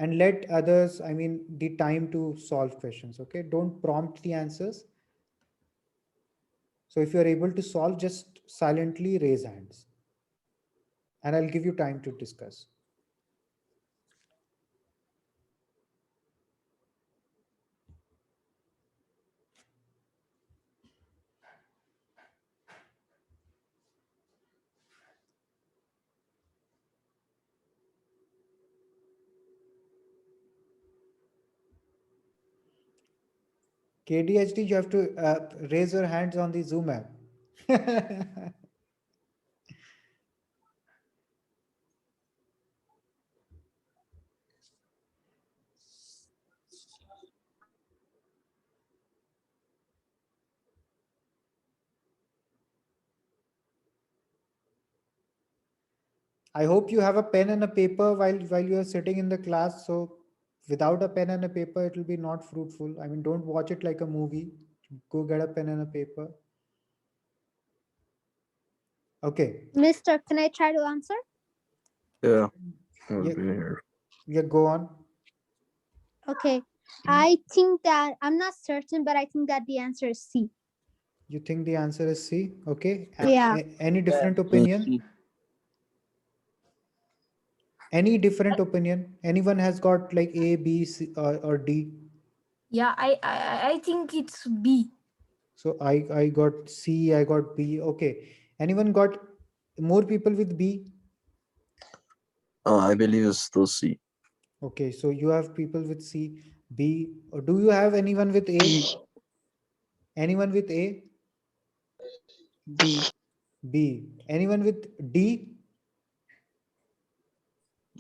[SPEAKER 2] and let others, I mean, the time to solve questions. Okay, don't prompt the answers. So if you are able to solve, just silently raise hands and I'll give you time to discuss. KDHD, you have to raise your hands on the Zoom app. I hope you have a pen and a paper while you are sitting in the class. So without a pen and a paper, it will be not fruitful. I mean, don't watch it like a movie. Go get a pen and a paper. Okay.
[SPEAKER 10] Mister, can I try to answer?
[SPEAKER 5] Yeah.
[SPEAKER 2] Yeah, yeah, go on.
[SPEAKER 10] Okay. I think that I'm not certain, but I think that the answer is C.
[SPEAKER 2] You think the answer is C? Okay.
[SPEAKER 10] Yeah.
[SPEAKER 2] Any different opinion? Any different opinion? Anyone has got like A, B, C, or D?
[SPEAKER 9] Yeah, I think it's B.
[SPEAKER 2] So I got C, I got B. Okay. Anyone got more people with B?
[SPEAKER 5] I believe it's still C.
[SPEAKER 2] Okay, so you have people with C, B, or do you have anyone with A? Anyone with A?
[SPEAKER 4] B.
[SPEAKER 2] B. Anyone with D?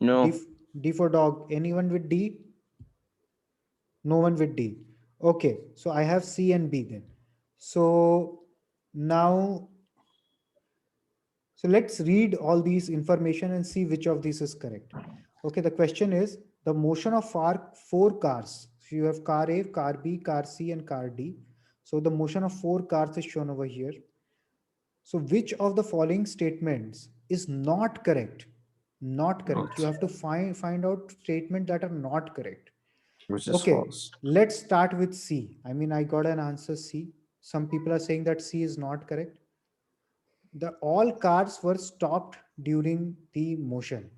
[SPEAKER 4] No.
[SPEAKER 2] D for dog. Anyone with D? No one with D. Okay, so I have C and B then. So now, so let's read all these information and see which of these is correct. Okay, the question is the motion of four cars. So you have car A, car B, car C, and car D. So the motion of four cars is shown over here. So which of the following statements is not correct? Not correct. You have to find out statements that are not correct.
[SPEAKER 5] Which is
[SPEAKER 2] Okay,
[SPEAKER 5] false.
[SPEAKER 2] let's start with C. I mean, I got an answer C. Some people are saying that C is not correct. All cars were stopped during the motion.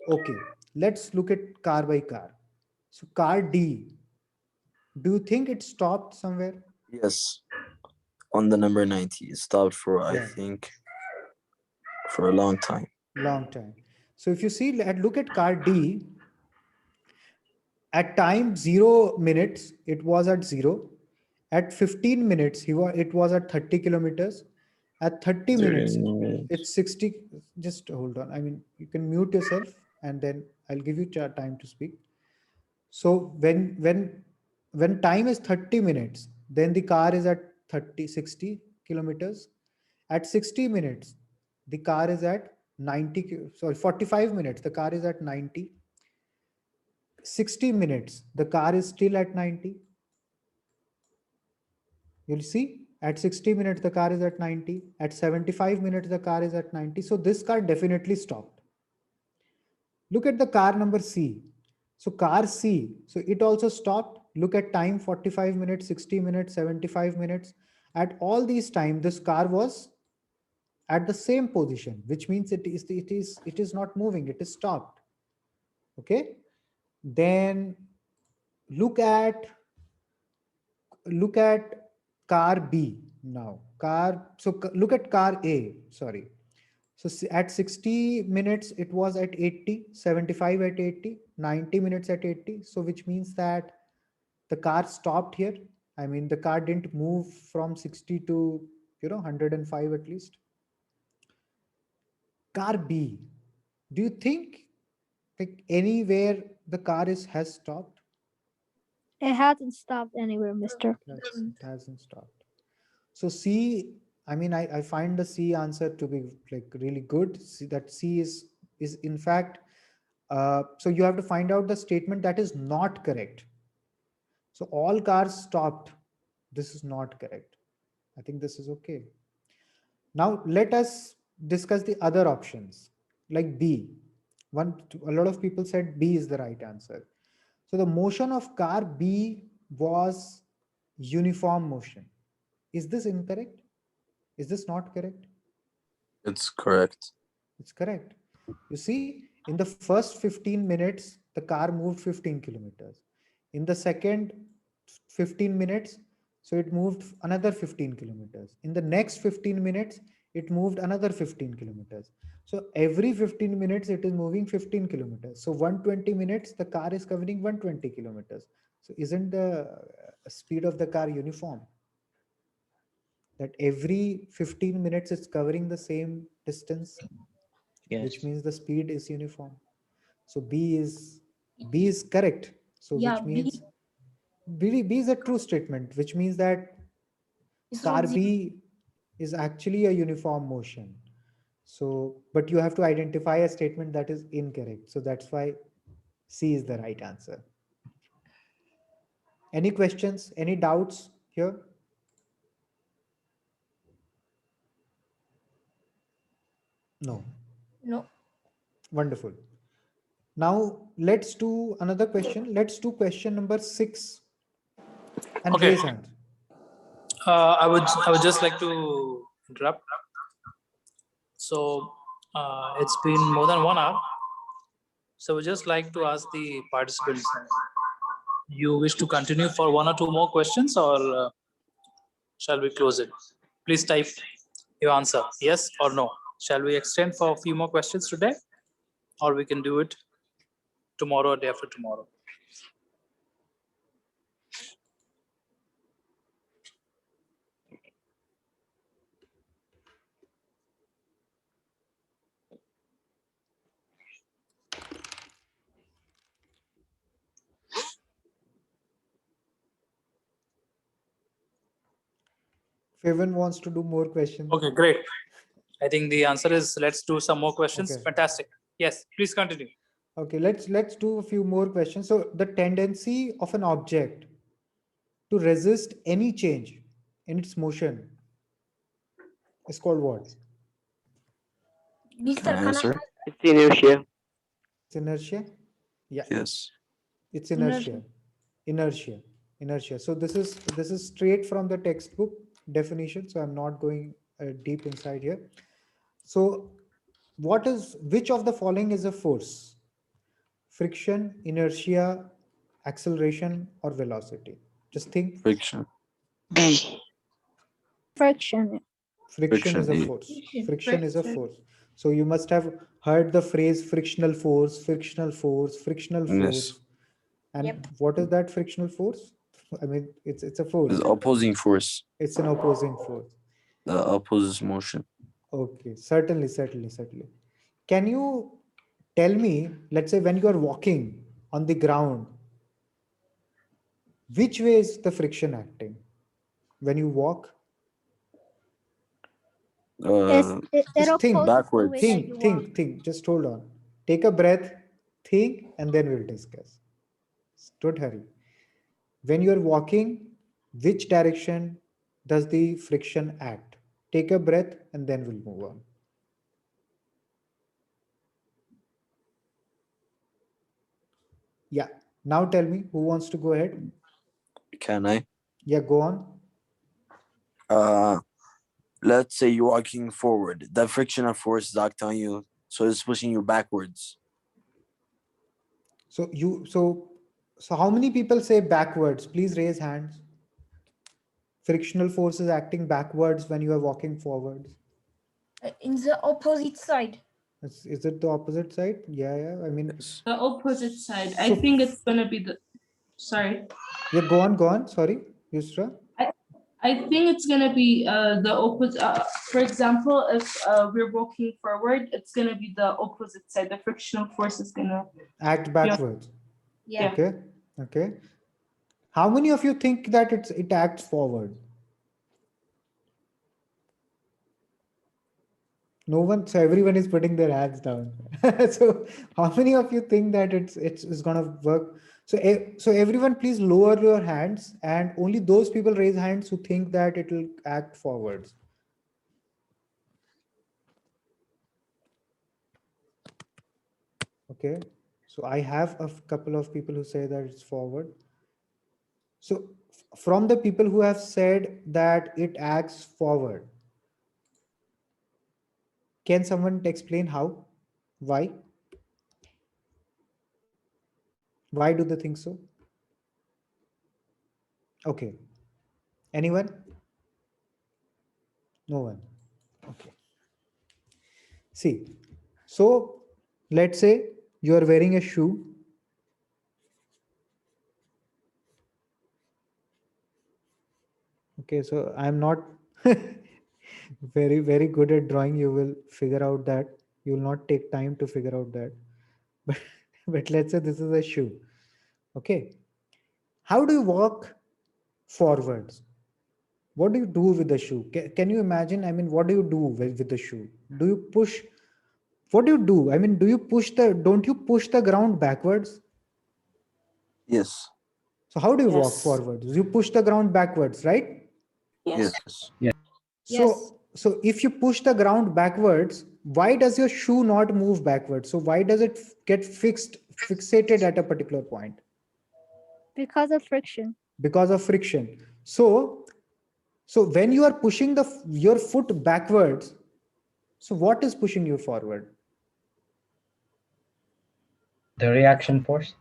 [SPEAKER 2] Okay, let's look at car by car. So car D, do you think it stopped somewhere?
[SPEAKER 5] Yes. On the number 90. It stopped for, I
[SPEAKER 2] Yeah.
[SPEAKER 5] think, for a long time.
[SPEAKER 2] Long time. So if you see, look at car D, at time 0 minutes, it was at 0. At 15 minutes, it was at 30 kilometers. At 30 minutes, it's 60. Just hold on. I mean, you can mute yourself and then I'll give you time to speak. So when time is 30 minutes, then the car is at 60 kilometers. At 60 minutes, the car is at 45 minutes, the car is at 90. 60 minutes, the car is still at 90. You'll see at 60 minutes, the car is at 90. At 75 minutes, the car is at 90. So this car definitely stopped. Look at the car number C. So car C, so it also stopped. Look at time, 45 minutes, 60 minutes, 75 minutes. At all these time, this car was at the same position, which means it is not moving, it is stopped. Okay. Then look at car B now. Look at car A, sorry. So at 60 minutes, it was at 80, 75 at 80, 90 minutes at 80. So which means that the car stopped here. I mean, the car didn't move from 60 to, 105 at least. Car B, do you think like anywhere the car has stopped?
[SPEAKER 10] It hasn't stopped anywhere, mister.
[SPEAKER 2] It hasn't stopped. So C, I mean, I find the C answer to be like really good. See that C is in fact, so you have to find out the statement that is not correct. So all cars stopped. This is not correct. I think this is okay. Now let us discuss the other options like B. A lot of people said B is the right answer. So the motion of car B was uniform motion. Is this incorrect? Is this not correct?
[SPEAKER 5] It's correct.
[SPEAKER 2] It's correct. You see, in the first 15 minutes, the car moved 15 kilometers. In the second 15 minutes, so it moved another 15 kilometers. In the next 15 minutes, it moved another 15 kilometers. So every 15 minutes, it is moving 15 kilometers. So 120 minutes, the car is covering 120 kilometers. So isn't the speed of the car uniform? That every 15 minutes it's covering the same distance,
[SPEAKER 4] Yes.
[SPEAKER 2] which means the speed is uniform. So B is correct. So
[SPEAKER 9] Yeah,
[SPEAKER 2] which means B is a true statement, which means that
[SPEAKER 9] It's
[SPEAKER 2] car
[SPEAKER 9] not
[SPEAKER 2] B is actually a uniform motion. So, but you have to identify a statement that is incorrect. So that's why C is the right answer. Any questions? Any doubts here? No.
[SPEAKER 9] No.
[SPEAKER 2] Wonderful. Now let's do another question. Let's do question number 6. And
[SPEAKER 1] Okay.
[SPEAKER 2] raise hand.
[SPEAKER 1] I would just like to interrupt. So it's been more than 1 hour. So we just like to ask the participants, you wish to continue for 1 or 2 more questions, or shall we close it? Please type your answer, yes or no. Shall we extend for a few more questions today, or we can do it tomorrow or day after tomorrow?
[SPEAKER 2] If everyone wants to do more questions.
[SPEAKER 1] Okay, great. I think the answer is let's do some more questions.
[SPEAKER 2] Okay.
[SPEAKER 1] Fantastic. Yes, please continue.
[SPEAKER 2] Okay, let's do a few more questions. So the tendency of an object to resist any change in its motion is called what?
[SPEAKER 9] Mr.
[SPEAKER 7] Can I answer?
[SPEAKER 8] It's inertia.
[SPEAKER 2] It's inertia? Yeah,
[SPEAKER 7] Yes.
[SPEAKER 2] it's inertia. Inertia. So this is straight from the textbook definition. So I'm not going deep inside here. So which of the following is a force? Friction, inertia, acceleration, or velocity? Just think.
[SPEAKER 7] Friction.
[SPEAKER 4] B.
[SPEAKER 10] Friction.
[SPEAKER 2] Friction is a
[SPEAKER 7] Friction,
[SPEAKER 2] force.
[SPEAKER 9] Friction,
[SPEAKER 2] Friction is a
[SPEAKER 9] friction.
[SPEAKER 2] force. So you must have heard the phrase frictional force, frictional force, frictional force.
[SPEAKER 7] Yes.
[SPEAKER 2] And
[SPEAKER 9] Yep.
[SPEAKER 2] what is that frictional force? I mean, it's a force.
[SPEAKER 7] It's opposing force.
[SPEAKER 2] It's an opposing force.
[SPEAKER 7] Opposes motion.
[SPEAKER 2] Okay, certainly. Can you tell me, let's say when you are walking on the ground, which way is the friction acting? When you walk,
[SPEAKER 10] It
[SPEAKER 2] just think
[SPEAKER 10] opposes the
[SPEAKER 7] backwards.
[SPEAKER 10] way that you walk.
[SPEAKER 2] think. Just hold on. Take a breath, think, and then we'll discuss. Don't hurry. When you're walking, which direction does the friction act? Take a breath, and then we'll move on. Yeah. Now tell me, who wants to go ahead?
[SPEAKER 7] Can I?
[SPEAKER 2] Yeah, go on.
[SPEAKER 7] Let's say you're walking forward. The frictional force is acting on you, so it's pushing you backwards.
[SPEAKER 2] So how many people say backwards? Please raise hands. Frictional force is acting backwards when you are walking forwards.
[SPEAKER 9] In the opposite side.
[SPEAKER 2] Is it the opposite side? Yeah. I mean,
[SPEAKER 7] Yes.
[SPEAKER 11] The opposite side. I
[SPEAKER 2] So-
[SPEAKER 11] think it's gonna be the. Sorry.
[SPEAKER 2] yeah, go on. Sorry, Yusra.
[SPEAKER 11] I think it's gonna be the opposite. For example, if we're walking forward, it's gonna be the opposite side. The frictional force is gonna.
[SPEAKER 2] Act backwards.
[SPEAKER 9] Yeah.
[SPEAKER 2] Okay. How many of you think that it acts forward? No one, so everyone is putting their hands down. So how many of you think that it's gonna work? So everyone please lower your hands, and only those people raise hands who think that it will act forwards. Okay, so I have a couple of people who say that it's forward. So from the people who have said that it acts forward, can someone explain how? Why? Why do they think so? Okay. Anyone? No one. Okay. See, so let's say you are wearing a shoe. Okay, so I'm not very good at drawing. You will figure out that. You will not take time to figure out that. But let's say this is a shoe. Okay. How do you walk forwards? what do you do with the shoe? Can you imagine? I mean, what do you do with the shoe? Do you push? What do you do? I mean, don't you push the ground backwards?
[SPEAKER 5] Yes.
[SPEAKER 2] So how do you walk
[SPEAKER 3] Yes.
[SPEAKER 2] forwards? You push the ground backwards, right?
[SPEAKER 3] Yes.
[SPEAKER 5] Yes.
[SPEAKER 2] So if you push the ground backwards, why does your shoe not move backwards? So why does it get fixated at a particular point?
[SPEAKER 10] Because of friction.
[SPEAKER 2] Because of friction. So when you are pushing your foot backwards, so what is pushing you forward?
[SPEAKER 6] The reaction force.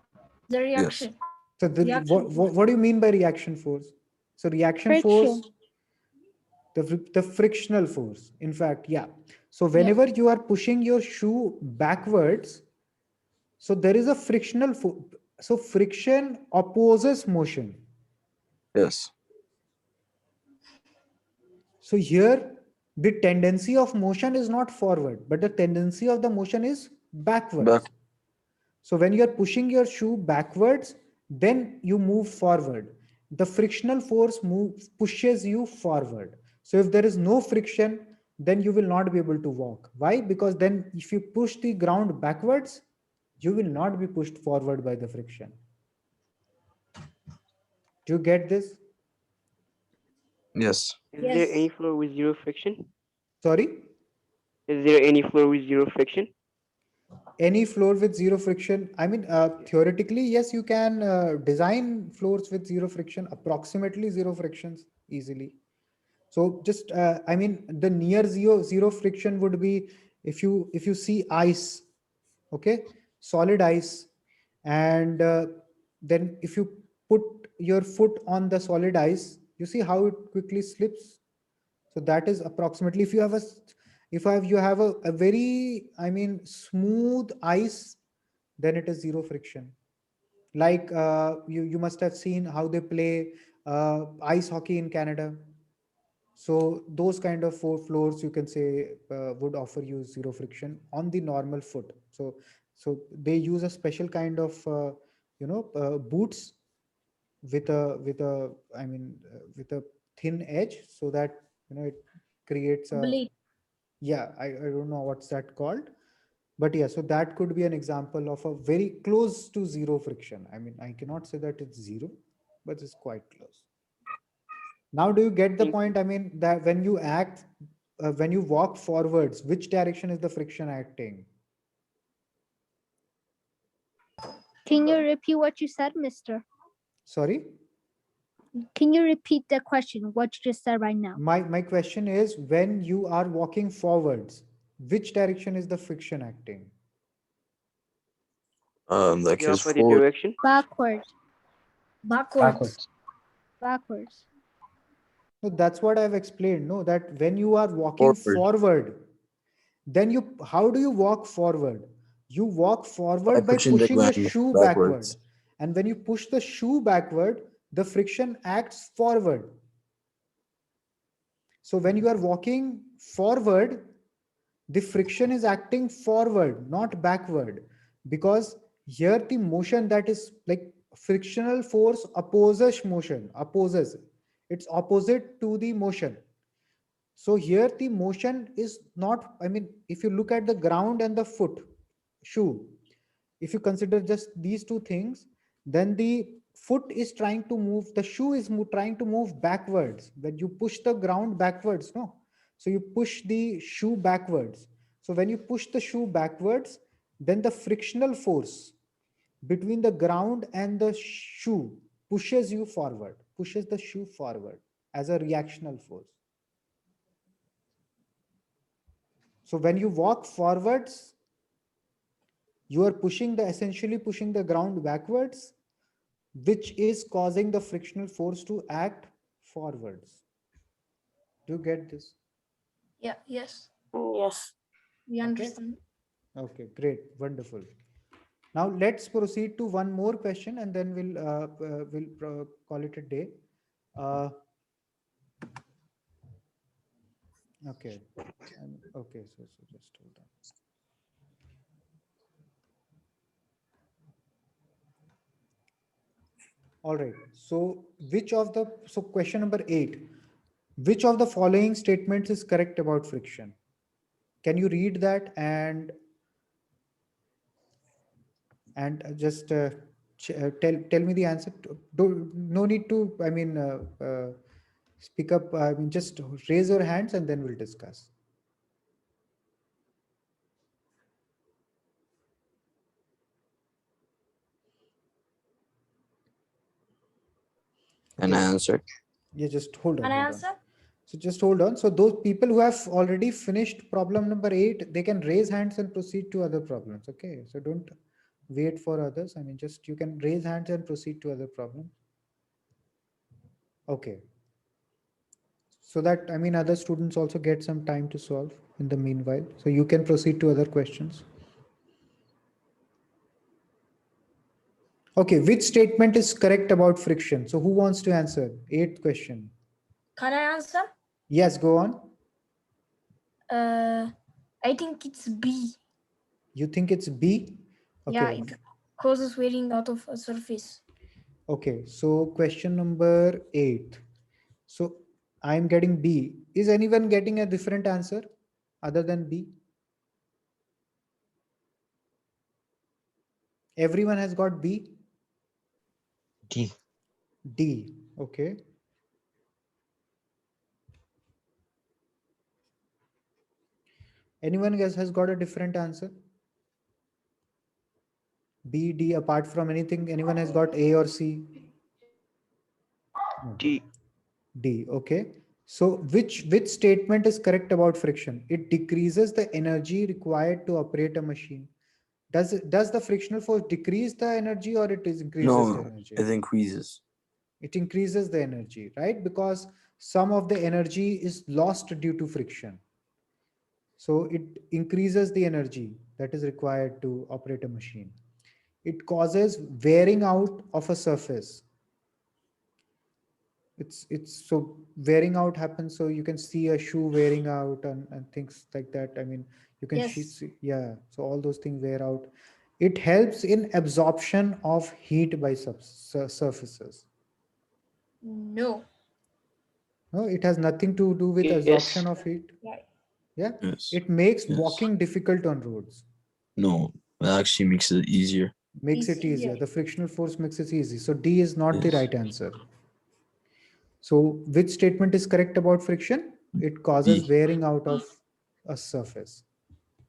[SPEAKER 9] The reaction.
[SPEAKER 2] So
[SPEAKER 9] Reaction
[SPEAKER 2] what do you mean by reaction force? So reaction
[SPEAKER 10] Friction.
[SPEAKER 2] force, the frictional force. In fact, yeah. So whenever you are pushing your shoe backwards, so there is a frictional force. So friction opposes motion.
[SPEAKER 5] Yes.
[SPEAKER 2] So here the tendency of motion is not forward, but the tendency of the motion is backwards.
[SPEAKER 5] Back.
[SPEAKER 2] So when you are pushing your shoe backwards, then you move forward. The frictional force pushes you forward. So if there is no friction, then you will not be able to walk. Why? Because then if you push the ground backwards, you will not be pushed forward by the friction. Do you get this?
[SPEAKER 5] Yes.
[SPEAKER 8] Is there any floor with zero friction?
[SPEAKER 2] Sorry?
[SPEAKER 8] Is there any floor with zero friction?
[SPEAKER 2] Any floor with zero friction? I mean, theoretically, yes, you can design floors with zero friction, approximately zero frictions easily. So just, I mean, the near zero friction would be if you see ice, okay, solid ice, and then if you put your foot on the solid ice, you see how it quickly slips. So that is approximately, if you have a very, I mean, smooth ice, then it is zero friction. Like you must have seen how they play ice hockey in Canada. So those kind of floors, you can say, would offer you zero friction on the normal foot. So they use a special kind of boots with a I mean with a thin edge, so that it creates a,
[SPEAKER 9] Blade.
[SPEAKER 2] yeah, I don't know what's that called, but yeah, so that could be an example of a very close to zero friction. I mean, I cannot say that it's zero, but it's quite close. Now, do you get the point? I mean, that when you when you walk forwards, which direction is the friction acting?
[SPEAKER 10] Can you repeat what you said, mister?
[SPEAKER 2] Sorry?
[SPEAKER 10] Can you repeat the question, what you just said right now?
[SPEAKER 2] My question is, when you are walking forwards, which direction is the friction acting?
[SPEAKER 5] Like
[SPEAKER 8] The
[SPEAKER 5] his
[SPEAKER 8] opposite
[SPEAKER 5] forward.
[SPEAKER 8] direction?
[SPEAKER 10] Backwards.
[SPEAKER 9] Backwards.
[SPEAKER 10] Backwards.
[SPEAKER 2] So that's what I've explained. No, that when you are walking forward, then how do you walk forward? You walk forward by
[SPEAKER 5] pushing the
[SPEAKER 2] pushing the
[SPEAKER 5] ground
[SPEAKER 2] shoe
[SPEAKER 5] backwards.
[SPEAKER 2] backward. And when you push the shoe backward, the friction acts forward. So when you are walking forward, the friction is acting forward, not backward, because here the motion, that is like frictional force opposes motion, it's opposite to the motion. So here the motion is not, I mean, if you look at the ground and the shoe, if you consider just these two things, then the foot is trying to move, the shoe is trying to move backwards. When you push the ground backwards, no? So you push the shoe backwards. So when you push the shoe backwards, then the frictional force between the ground and the shoe pushes the shoe forward as a reactional force. So when you walk forwards, you are essentially pushing the ground backwards, which is causing the frictional force to act forwards. Do you get this?
[SPEAKER 9] Yeah, yes.
[SPEAKER 3] Yes.
[SPEAKER 9] We understand.
[SPEAKER 2] Okay, great, wonderful. Now let's proceed to one more question, and then we'll call it a day. Okay. Okay, so just hold on. All right. So question number 8. Which of the following statements is correct about friction? Can you read that and just tell me the answer? No need to, I mean, speak up. I mean, just raise your hands and then we'll discuss.
[SPEAKER 7] An
[SPEAKER 2] Okay.
[SPEAKER 7] answer.
[SPEAKER 2] Yeah, just hold on.
[SPEAKER 9] Can I
[SPEAKER 2] hold on.
[SPEAKER 9] answer?
[SPEAKER 2] So just hold on. So those people who have already finished problem number 8, they can raise hands and proceed to other problems. Okay. So don't wait for others. I mean, just you can raise hands and proceed to other problems. Okay. So that, I mean, other students also get some time to solve in the meanwhile. So you can proceed to other questions. Okay. Which statement is correct about friction? So who wants to answer? 8th question.
[SPEAKER 9] Can I answer?
[SPEAKER 2] Yes, go on.
[SPEAKER 9] I think it's B.
[SPEAKER 2] You think it's B?
[SPEAKER 9] Yeah,
[SPEAKER 2] Okay.
[SPEAKER 9] it causes wearing out of a surface.
[SPEAKER 2] Okay, so question number 8. So I'm getting B. Is anyone getting a different answer other than B? Everyone has got B?
[SPEAKER 6] D.
[SPEAKER 2] D. Okay. Anyone else has got a different answer? B, D, apart from anything, anyone has got A or C? No.
[SPEAKER 4] D.
[SPEAKER 2] D. Okay. So which statement is correct about friction? It decreases the energy required to operate a machine. Does the frictional force decrease the energy or it is increases the
[SPEAKER 5] No,
[SPEAKER 2] energy?
[SPEAKER 5] it increases.
[SPEAKER 2] It increases the energy, right? Because some of the energy is lost due to friction. So it increases the energy that is required to operate a machine. It causes wearing out of a surface. It's so wearing out happens, so you can see a shoe wearing out and things like that. I mean, you can
[SPEAKER 9] Yes.
[SPEAKER 2] see, yeah, so all those things wear out. It helps in absorption of heat by surfaces.
[SPEAKER 9] No.
[SPEAKER 2] No, it has nothing to do with
[SPEAKER 4] Yes.
[SPEAKER 2] absorption of heat.
[SPEAKER 9] Right.
[SPEAKER 2] Yeah,
[SPEAKER 5] Yes.
[SPEAKER 2] it makes
[SPEAKER 5] Yes.
[SPEAKER 2] walking difficult on roads.
[SPEAKER 5] No, it actually makes it easier.
[SPEAKER 2] Makes
[SPEAKER 9] It's
[SPEAKER 2] it easier.
[SPEAKER 9] easier.
[SPEAKER 2] The frictional force makes it easy. So D is not the
[SPEAKER 5] Yes.
[SPEAKER 2] right answer. So which statement is correct about friction? It causes
[SPEAKER 5] B.
[SPEAKER 2] wearing out of a surface.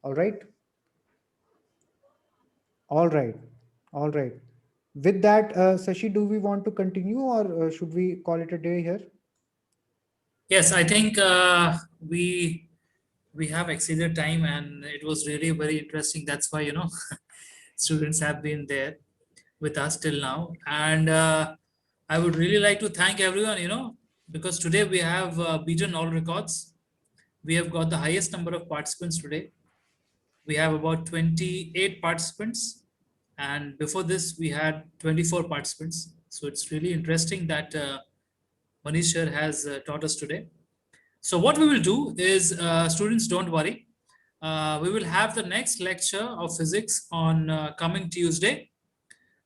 [SPEAKER 2] All right. All right. All right. With that, Sashi, do we want to continue or should we call it a day here?
[SPEAKER 1] Yes, I think we have exceeded time and it was really very interesting. That's why, students have been there with us till now. And I would really like to thank everyone, because today we have beaten all records. We have got the highest number of participants today. We have about 28 participants. And before this, we had 24 participants. So it's really interesting that Manish sir has taught us today. So what we will do is, students, don't worry. We will have the next lecture of physics on coming Tuesday.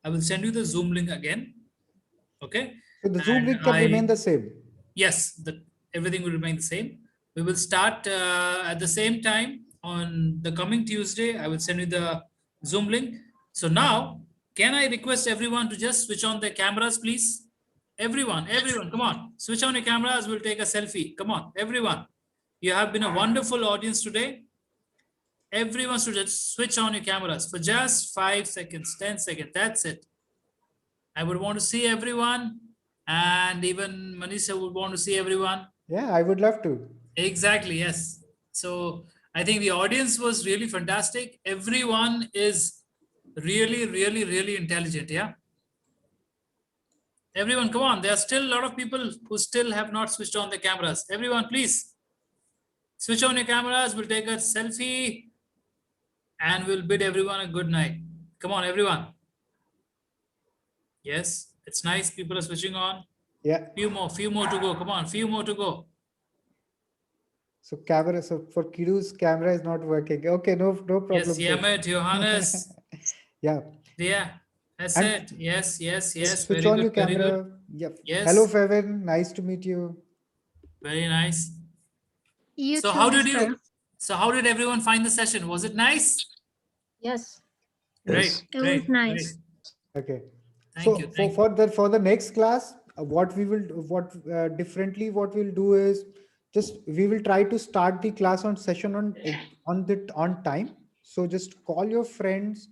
[SPEAKER 1] I will send you the Zoom link again. Okay.
[SPEAKER 2] So the Zoom
[SPEAKER 1] And
[SPEAKER 2] link can remain the same.
[SPEAKER 1] Yes, everything will remain the same. We will start at the same time on the coming Tuesday. I will send you the Zoom link. So now, can I request everyone to just switch on their cameras, please? Everyone, come on. Switch on your cameras. We'll take a selfie. Come on, everyone. You have been a wonderful audience today. Everyone should just switch on your cameras for just 5 seconds, 10 seconds. That's it. I would want to see everyone. And even Manisha would want to see everyone.
[SPEAKER 2] Yeah, I would love to.
[SPEAKER 1] Exactly, yes. So I think the audience was really fantastic. Everyone is really, really, really intelligent, yeah? Everyone, come on. There are still a lot of people who still have not switched on their cameras. Everyone, please switch on your cameras. We'll take a selfie and we'll bid everyone a good night. Come on, everyone. Yes, it's nice. People are switching on.
[SPEAKER 2] Yeah.
[SPEAKER 1] Few more to go. Come on, few more to go.
[SPEAKER 2] So for Kiru's camera is not working. Okay, no problem.
[SPEAKER 1] Yes,
[SPEAKER 2] sir.
[SPEAKER 1] Yemet, Johannes.
[SPEAKER 2] Yeah.
[SPEAKER 1] Yeah, that's
[SPEAKER 2] And
[SPEAKER 1] it. Yes.
[SPEAKER 2] Switch
[SPEAKER 1] Very
[SPEAKER 2] on
[SPEAKER 1] good,
[SPEAKER 2] your
[SPEAKER 1] very
[SPEAKER 2] camera.
[SPEAKER 1] good.
[SPEAKER 2] Yep.
[SPEAKER 1] Yes.
[SPEAKER 2] Hello, Fevin. Nice to meet you.
[SPEAKER 1] Very nice.
[SPEAKER 10] You
[SPEAKER 1] So
[SPEAKER 10] too,
[SPEAKER 1] how did
[SPEAKER 10] mister.
[SPEAKER 1] you? So how did everyone find the session? Was it nice?
[SPEAKER 9] Yes.
[SPEAKER 1] Great.
[SPEAKER 5] Yes.
[SPEAKER 10] It was
[SPEAKER 1] Great.
[SPEAKER 10] nice.
[SPEAKER 1] Great.
[SPEAKER 2] Okay.
[SPEAKER 1] Thank
[SPEAKER 2] So
[SPEAKER 1] you. Thank you.
[SPEAKER 2] for the next class, what we will differently what we'll do is just we will try to start the class on session on time. So just call your friends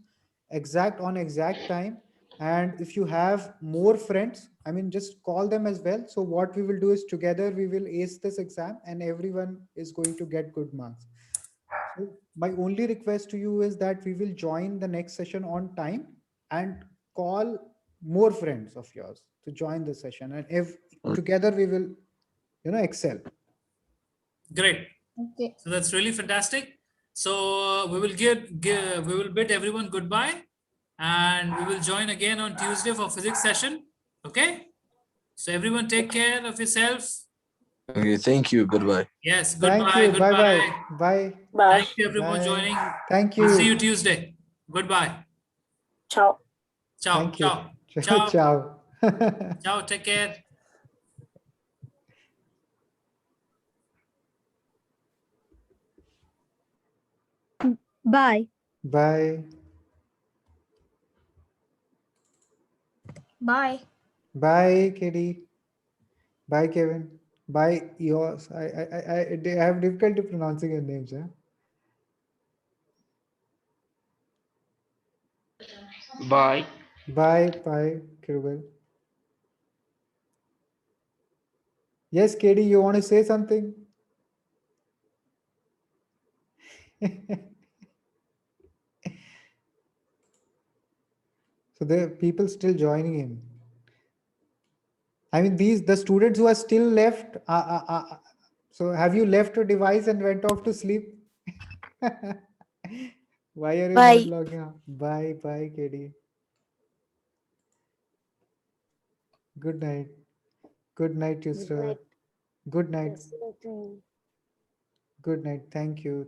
[SPEAKER 2] exact time, and if you have more friends, I mean, just call them as well. So what we will do is together we will ace this exam, and everyone is going to get good marks. So my only request to you is that we will join the next session on time and call more friends of yours to join the session, and if together we will excel.
[SPEAKER 1] Great.
[SPEAKER 9] Okay.
[SPEAKER 1] So that's really fantastic. So we will we will bid everyone goodbye, and we will join again on Tuesday for physics session. Okay. So everyone take care of yourselves.
[SPEAKER 5] Okay. Thank you. Goodbye.
[SPEAKER 1] Yes.
[SPEAKER 2] Thank
[SPEAKER 1] Goodbye.
[SPEAKER 2] you. Bye
[SPEAKER 1] Goodbye.
[SPEAKER 2] bye.
[SPEAKER 3] Bye.
[SPEAKER 1] Thank you everyone for
[SPEAKER 2] Bye.
[SPEAKER 1] joining.
[SPEAKER 2] Thank
[SPEAKER 1] We'll see
[SPEAKER 2] you.
[SPEAKER 1] you Tuesday. Goodbye.
[SPEAKER 3] Ciao.
[SPEAKER 1] Ciao.
[SPEAKER 2] Thank you.
[SPEAKER 1] Ciao. Ciao.
[SPEAKER 2] Ciao.
[SPEAKER 1] Ciao. Take care.
[SPEAKER 10] Bye.
[SPEAKER 2] Bye.
[SPEAKER 9] Bye.
[SPEAKER 2] Bye, Katie. Bye, Kevin. Bye, yours. I have difficulty pronouncing your names. Yeah.
[SPEAKER 8] Bye.
[SPEAKER 2] Bye, Kirwell. Yes, Katie, you want to say something? So there are people still joining in. I mean, the students who are still left. So have you left your device and went off to sleep? Why are you
[SPEAKER 3] Bye.
[SPEAKER 2] not logging out? Bye, Katie. Good night. Good night,
[SPEAKER 3] Good
[SPEAKER 2] Yusra.
[SPEAKER 3] night.
[SPEAKER 2] Good night.
[SPEAKER 3] Yes, same to you.
[SPEAKER 2] Good night. Thank you.